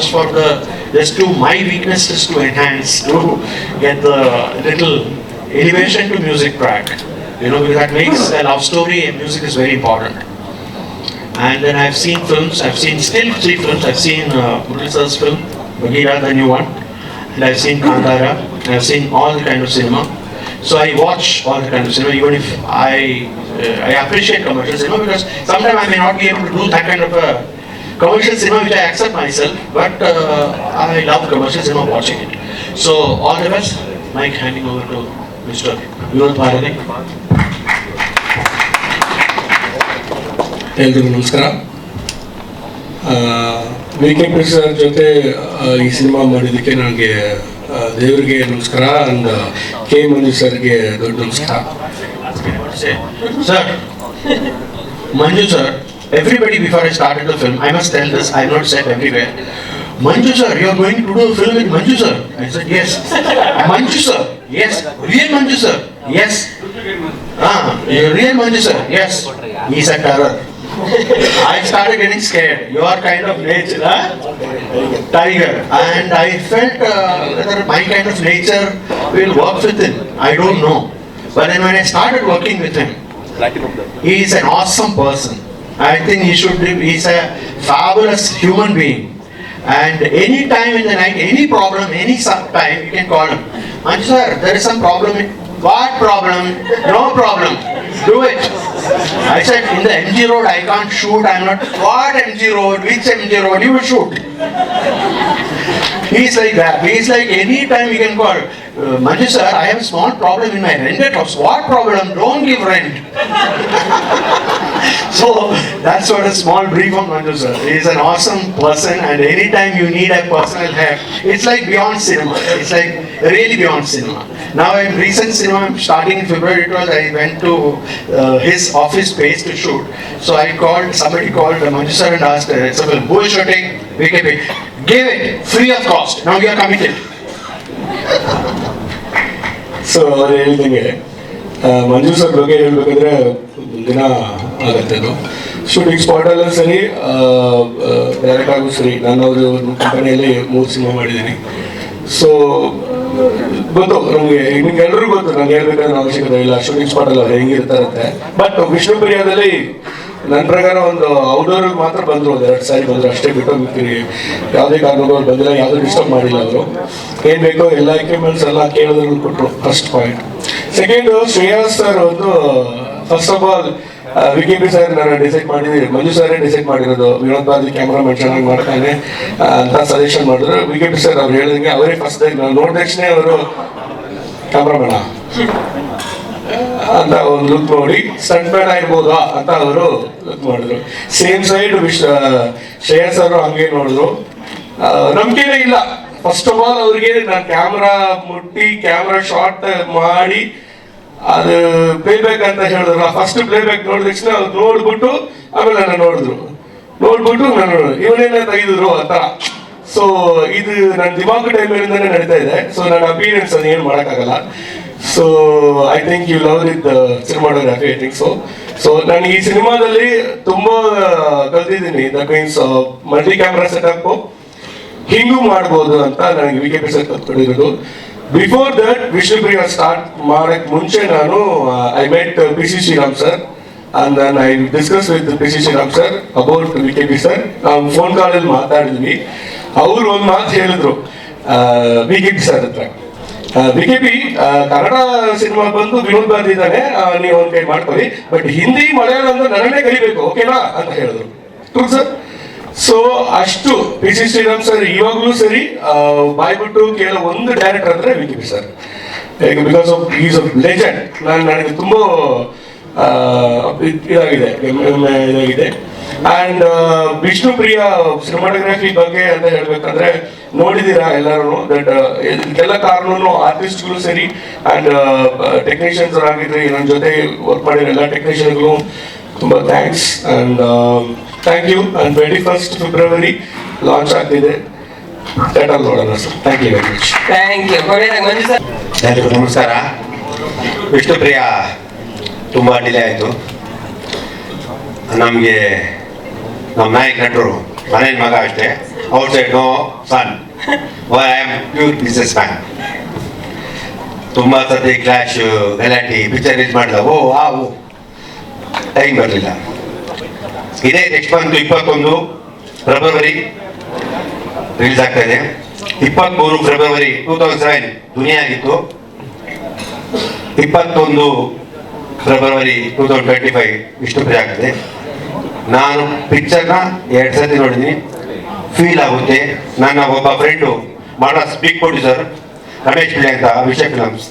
just to my weakness is to enhance, to get the little elevation to music track. Because that makes a love story, and music is very important. And then I've seen films, I've seen still 3 films. I've seen Murali's film, Bagheera, the new one, and I've seen Kandara, and I've seen all the kind of cinema. So I watch all the kind of cinema, even if I appreciate commercial cinema, because sometimes I may not be able to do that kind of a commercial cinema which I accept myself, but I love commercial cinema watching it. So all the best. Mike handing over to Mr. Vinod Bharati. ಎಲ್ರಿಗೂ ನಮಸ್ಕಾರ. ವಿ.ಕೆ.ಪಿ. ಸರ್ ಜೊತೆ ಈ ಸಿನಿಮಾ ಮಾಡಿದ್ದಕ್ಕೆ ನನಗೆ ದೇವರಿಗೆ ನಮಸ್ಕಾರ, ಅಂಡ್ ಕೆ. ಮಂಜು ಸರ್ಗೆ ದೊಡ್ಡ ನಮಸ್ಕಾರ. Sir, Manju sir, everybody before I started the film, I must tell this, I have not said everywhere. Manju sir, you are going to do a film with Manju sir? I said yes. Manju sir? Yes. Real Manju sir? Yes. Real Manju sir? Yes. He's a terror. I started getting scared. You are kind of nature, tiger, and I felt whether my kind of nature will work with him. I don't know. But then when I started working with him, he is an awesome person. I think he's a fabulous human being. And any time in the night, any problem, any time, you can call him. Manju sir, there is some problem. What problem? No problem. Do it. I said, in the MG road, I can't shoot. I'm not. What MG road? Which MG road? You will shoot. He's like that. He's like, any time you can call. Manju sir, I have a small problem in my rented house. What problem? Don't give rent. So that's what a small brief on Manju sir. He's an awesome person, and anytime you need a personal help, it's like beyond cinema. It's like really beyond cinema. Now in recent cinema, I'm starting in February 12th, I went to his office space to shoot. So somebody called Manju sir and asked, it's a film, who is shooting? V.K.P. Give it, free of cost. Now you are committed. So ಅವ್ರು ಹೇಳ್ದಂಗೆ ಮಂಜು ಸರ್ ಬಗ್ಗೆ ಹೇಳ್ಬೇಕಂದ್ರೆ ದಿನ ಆಗತ್ತೆ. ಅದು ಶೂಟಿಂಗ್ ಸ್ಪಾಟಲ್ಲೂ ಸರಿ, ಡೈರೆಕ್ಟ್ ಆಗೂ ಸರಿ. ನಾನು ಅವರು ಕಂಪನಿಯಲ್ಲಿ 3 ಸಿನಿಮಾ ಮಾಡಿದ್ದೀನಿ. ಸೊ ಗೊತ್ತು ನಮಗೆ, ನಿಮ್ಗೆ ಎಲ್ರಿಗೂ ಗೊತ್ತು, ನಾನು ಹೇಳ್ಬೇಕಾದ್ರೆ ಅವಶ್ಯಕತೆ ಇಲ್ಲ ಶೂಟಿಂಗ್ ಸ್ಪಾಟಲ್ಲಿ ಅವ್ರು ಹೆಂಗಿರ್ತಾರಂತೆ. ಬಟ್ ವಿಷ್ಣುಪ್ರಿಯಾದಲ್ಲಿ ನನ್ನ ಪ್ರಕಾರ ಒಂದು ಔಟ್ಡೋರ್ಗೆ ಮಾತ್ರ ಬಂದರು, 2 ಸಾರಿ ಬಂದರು ಅಷ್ಟೇ, ಬಿಟ್ಟು ಹೋಗ್ತೀರಿ. ಯಾವುದೇ ಕಾರಣಕ್ಕೂ ಅವ್ರು ಬಂದಿಲ್ಲ, ಯಾವುದೂ ಡಿಸ್ಟರ್ಬ್ ಮಾಡಿಲ್ಲ. ಅವರು ಏನು ಬೇಕೋ ಎಲ್ಲ ಎಕ್ವಿಪ್ಮೆಂಟ್ಸ್ ಎಲ್ಲ ಕೇಳೋದ್ರಲ್ಲಿ ಕೊಟ್ಟರು. First point. Second, Shreyas sir ಒಂದು ಫಸ್ಟ್ ಆಫ್ ಆಲ್ ವಿ.ಕೆ.ಪಿ. ಸರ್ ನಾನು ಡಿಸೈಡ್ ಮಾಡಿದ್ದೀನಿ, ಮಂಜು ಸರೇ ಡಿಸೈಡ್ ಮಾಡಿರೋದು. ವಿನೋದ್ ಭಾರತಿ ಕ್ಯಾಮ್ರಾಮನ್ ಚೆನ್ನಾಗಿ ಮಾಡ್ತಾನೆ ಅಂತ ಸಜೆಷನ್ ಮಾಡಿದ್ರು. ವಿ.ಕೆ.ಪಿ. ಸರ್ ಅವ್ರು ಹೇಳಿದಂಗೆ ಅವರೇ ಫಸ್ಟ್ ನಾನು ನೋಡಿದ ತಕ್ಷಣ ಅವರು ಕ್ಯಾಮ್ರಾಮನ ಅಂತ ಒಂದು ಲುಕ್ ನೋಡಿ ಸ್ಟಂಟ್ ಮ್ಯಾನ್ ಆಗಿರ್ಬೋದಾ ಅಂತ ಅವರು ಲುಕ್ ಮಾಡಿದ್ರು. ಸೇಮ್ ಸೈಡ್ ಶ್ರೇಯಸ್ ಅವರು ಹಂಗೆ ನೋಡಿದ್ರು. ನಂಬಿಕೆನೇ ಇಲ್ಲ. ಫಸ್ಟ್ ಆಫ್ ಆಲ್ ಅವ್ರಿಗೆ ನಾನು ಕ್ಯಾಮ್ರಾ ಮುಟ್ಟಿ ಕ್ಯಾಮ್ರಾ ಶಾಟ್ ಮಾಡಿ ಅದು ಪ್ಲೇಬ್ಯಾಕ್ ಅಂತ ಹೇಳಿದ್ರು. ಫಸ್ಟ್ ಪ್ಲೇಬ್ಯಾಕ್ ನೋಡಿದ ತಕ್ಷಣ ಅವ್ರು ನೋಡ್ಬಿಟ್ಟು ಆಮೇಲೆ ನನ್ನ ನೋಡ್ಬಿಟ್ಟು ನಾನು ಇವನೇನ ತೆಗೆದಿದ್ರು ಅಂತ. ಸೊ ಇದು ನನ್ನ ದಿಮಾಗ್ ಟೈಮಿಂದಾನೇ ನಡೀತಾ ಇದೆ. ಸೊ ನನ್ನ ಅಪಿಯರೆನ್ಸ್ ಅದು ಏನು ಮಾಡೋಕ್ಕಾಗಲ್ಲ. So I think you love with cinematography. I think so ನಾನು ಈ ಸಿನಿಮಾದಲ್ಲಿ ತುಂಬಾ ಕಲ್ತಿದ್ದೀನಿ. That means multi camera setup ಹಿಂಗೂ ಮಾಡ್ಬೋದು ಅಂತ ನನಗೆ VKP ಸರ್ ಕಲ್ತ್ಕೊಂಡಿರೋದು. ಬಿಫೋರ್ ದಟ್ ವಿಷ್ಣುಪ್ರಿಯ ಸ್ಟಾರ್ಟ್ ಮಾಡಕ್ ಮುಂಚೆ ನಾನು I met PC Shriram sir and then I discussed with PC Shriram sir about VKP sir. ನಾವು ಫೋನ್ ಕಾಲಲ್ಲಿ ಮಾತಾಡಿದ್ವಿ. ಅವರು ಒಂದು ಮಾತು ಹೇಳಿದ್ರು VKP ಸರ್ ಹತ್ರ. VKP ಕನ್ನಡ ಸಿನಿಮಾ ಬಂದು ವಿನೋದ್ ಬಂದಿದ್ದಾನೆ, ನೀವು ಒಂದು ಕೈ ಮಾಡ್ಕೊಳ್ಳಿ, ಬಟ್ ಹಿಂದಿ ಮಲಯಾಳಂ ನನ್ನನ್ನೇ ಕಲಿಬೇಕು, ಓಕೆನಾ ಅಂತ ಹೇಳಿದ್ರು. True sir. ಸೊ ಅಷ್ಟು PC ಶ್ರೀರಾಮ್ ಸರ್ ಇವಾಗಲೂ ಸರಿ ಬಾಯ್ಬಿಟ್ಟು ಕೇಳೋ ಒಂದು ಡೈರೆಕ್ಟರ್ ಅಂದ್ರೆ VKP sir. Because of is of legend. ನನಗೆ ತುಂಬಾ ಇದಾಗಿದೆ. ಅಂಡ್ ವಿಷ್ಣುಪ್ರಿಯ ಸಿನಿಮಾಟೋಗ್ರಫಿ ಬಗ್ಗೆ ಅಂತ ಹೇಳ್ಬೇಕಂದ್ರೆ ನೋಡಿದೀರಾ ಎಲ್ಲರೂ. ದಟ್ ಇದೆಲ್ಲ ಕಾರಣನು ಆರ್ಟಿಸ್ಟ್ಗಳು ಸರಿ ಅಂಡ್ ಟೆಕ್ನಿಷಿಯನ್ಸ್ ಆಗಿದ್ರೆ ನನ್ನ ಜೊತೆ ವರ್ಕ್ ಮಾಡಿರೋ ಎಲ್ಲ ಟೆಕ್ನಿಷಿಯನ್ಗಳು ತುಂಬಾ thanks and thank you. And 21st February launch ಆಗ್ತಿದೆ, ಥಿಯೇಟರ್ ನೋಡೋಣ sir. Thank you very much. Thank you. ಕೊನೆಯದಾಗಿ ಮಂಜು ಸರ್. ಎಲ್ಲರಿಗೂ ನಮಸ್ಕಾರ. ವಿಷ್ಣುಪ್ರಿಯ ತುಂಬ ಡಿಲೇ ಆಯಿತು. ನಮಗೆ ನಮ್ಮ ನಾಯಕ ನಟರು ಮನೇನ ಮಗ ಅಷ್ಟೇ, outside no son. I am pure businessman. ತುಂಬ ಸತಿ ಕ್ಲಾಶ್ ಗಲಾಟಿ ಪಿಕ್ಚರ್ ರಿಲೀಸ್ ಮಾಡಿದ ಟೈಮ್ ಬರಲಿಲ್ಲ. ಇದೇ ನೆಕ್ಸ್ಟ್ ಮಂತ್ 21 ಫೆಬ್ರವರಿ ರಿಲೀಸ್ ಆಗ್ತಾ ಇದೆ. 23 ಫೆಬ್ರವರಿ 2007 ದುನಿಯಾ ಆಗಿತ್ತು. 21 ಫೆಬ್ರವರಿ 2025 ವಿಷ್ಣುಪ್ರಿಯ ಆಗ್ತದೆ. ನಾನು ಪಿಕ್ಚರ್ನ 2 ಸತಿ ನೋಡಿದ್ದೀನಿ. ಫೀಲ್ ಆಗುತ್ತೆ. ನನ್ನ ಒಬ್ಬ ಫ್ರೆಂಡು ಮಾಡೋ ಸ್ಪೀಕ್ ಪ್ರೊಡ್ಯೂಸರ್ ರಮೇಶ್ ಪಿಳ್ಳೆ ಅಂತ ವಿಷಯ ಫಿಲಮ್ಸ್,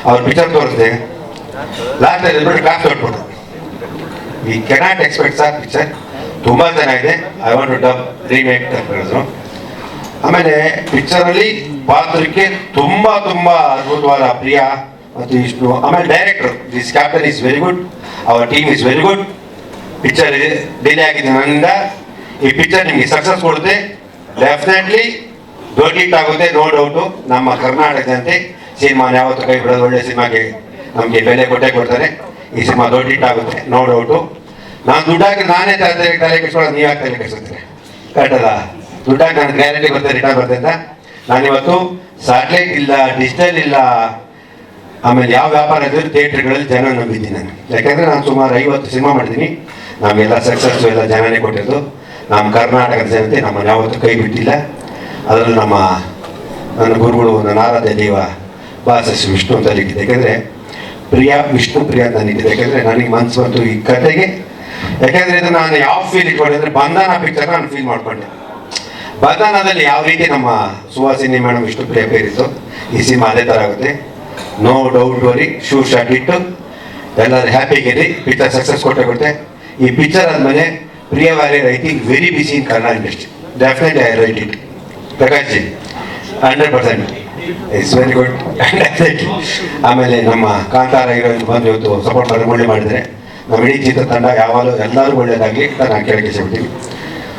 ಅವ್ರ ಪಿಕ್ಚರ್ ತೋರಿಸಿದೆ. ಲಾಸ್ಟ್ ಬಿಟ್ಟು ಕ್ಲಾಸ್ ಹೊಟ್ಬಿಟ್ಟು we cannot expect sir picture ತುಂಬ ಚೆನ್ನಾಗಿದೆ. I want to dub remake ಅಂತ ಹೇಳಿದ್ರು. ಆಮೇಲೆ ಪಿಕ್ಚರಲ್ಲಿ ಪಾತ್ರಕ್ಕೆ ತುಂಬ ಅದ್ಭುತವಾದ ಪ್ರಿಯ ಮತ್ತು ವಿಷ್ಣು. ಆಮೇಲೆ director this captain is very good, our team is very good. Picture delay ಆಗಿದೆ ನನ್ನಿಂದ. ಈ ಪಿಕ್ಚರ್ ನಿಮಗೆ ಸಕ್ಸಸ್ ಕೊಡುತ್ತೆ, ಡೆಫಿನೆಟ್ಲಿ ದೊಡ್ಡ ಹಿಟ್ ಆಗುತ್ತೆ, ನೋ ಡೌಟು. ನಮ್ಮ ಕರ್ನಾಟಕ ಜನತೆ ಸಿನಿಮಾನ ಯಾವತ್ತೂ ಕೈ ಬಿಡೋದು. ಒಳ್ಳೆ ಸಿನಿಮಾಗೆ ನಮಗೆ ಬೆಲೆ ಕೊಡ್ತಾರೆ. ಈ ಸಿನಿಮಾ ದೊಡ್ಡ ಹಿಟ್ ಆಗುತ್ತೆ, ನೋ ಡೌಟು. ನಾನು ದುಡ್ಡಾಗಿ ನಾನೇ ತಲೆ ಕೆಡಿಸ್ಕೊಳ್ಳೋದು, ನೀವ್ಯಾಕೆ ತಲೆ ಕೆಡಿಸ್ಕೊತೀರಿ? ಕರೆಕ್ಟಲ್ಲ? ದುಡ್ಡಾಗಿ ನನಗೆ ಗ್ಯಾರಂಟಿ ಬರ್ತದೆ, ರಿಟರ್ನ್ ಬರ್ತದೆ ಅಂತ. ನಾನಿವತ್ತು ಸ್ಯಾಟಲೈಟ್ ಇಲ್ಲ, ಡಿಜಿಟಲ್ ಇಲ್ಲ, ಆಮೇಲೆ ಯಾವ ವ್ಯಾಪಾರ ಇದ್ರೂ ಥಿಯೇಟ್ರ್ಗಳಲ್ಲಿ ಜನ ನಂಬಿದ್ದೀನಿ ನಾನು. ಯಾಕೆಂದರೆ ನಾನು ಸುಮಾರು 50 ಸಿನಿಮಾ ಮಾಡಿದ್ದೀನಿ. ನಮಗೆಲ್ಲ ಸಕ್ಸಸ್ಸು ಎಲ್ಲ ಜನನೇ ಕೊಟ್ಟಿರೋದು. ನಮ್ಮ ಕರ್ನಾಟಕದ ಜನತೆ ನಮ್ಮನ್ನು ಯಾವತ್ತೂ ಕೈ ಬಿಟ್ಟಿಲ್ಲ. ಅದರಲ್ಲೂ ನನ್ನ ಗುರುಗಳು, ನನ್ನ ಆರಾಧ್ಯ ದೇವ ಬಾಸಸ್ ವಿಷ್ಣು ಅಂತ ಲಿಖಿದೆ. ಯಾಕೆಂದರೆ ವಿಷ್ಣುಪ್ರಿಯ ಅಂತ ನಿಂತಿದೆ. ಯಾಕೆಂದರೆ ನನಗೆ ಮನಸ್ಸು ಬಂತು ಈ ಕತೆಗೆ. ಯಾಕೆಂದರೆ ಇದು ನಾನು ಯಾವ ಫೀಲ್ ಇಟ್ಕೊಂಡೆ ಅಂದರೆ ಬಂಧನ ಪಿಕ್ಚರ್ ನಾನು ಫೀಲ್ ಮಾಡ್ಕೊಂಡೆ. ಬಂಧನದಲ್ಲಿ ಯಾವ ರೀತಿ ನಮ್ಮ ಸುಹಾಸಿನಿ ಮೇಡಮ್ ವಿಷ್ಣುಪ್ರಿಯ പേರಿತ್ತು, ಈ ಸಿನಿಮಾ ಅದೇ ಥರ ಆಗುತ್ತೆ. No doubt worry. Sure shot ಇಟ್ಟು ಎಲ್ಲರೂ ಹ್ಯಾಪಿಗಿರಿ. ಪಿಕ್ಚರ್ ಸಕ್ಸಸ್ ಕೊಟ್ಟೆ. ಈ ಪಿಕ್ಚರ್ ಆದಮೇಲೆ Priya Warrier I think very busy in Kannada industry. Definitely I write it. Prakash ji 100% it's very good. ಆಮೇಲೆ ನಮ್ಮ ಕಾಂತಾರ ಹೀರೋಯಿನ್ ಬಂದು ಇವತ್ತು ಸಪೋರ್ಟ್ ಮಾಡಿ ಮಾಡಿದರೆ ನಮ್ಮ ಇಡೀ ಚಿತ್ರ ತಂಡ ಯಾವಾಗಲೂ ಎಲ್ಲರೂ ಒಳ್ಳೆಯದಾಗಲಿ ಅಂತ ನಾನು ಕೇಳಕ್ಕೆ ಇಷ್ಟಪಡ್ತೀನಿ.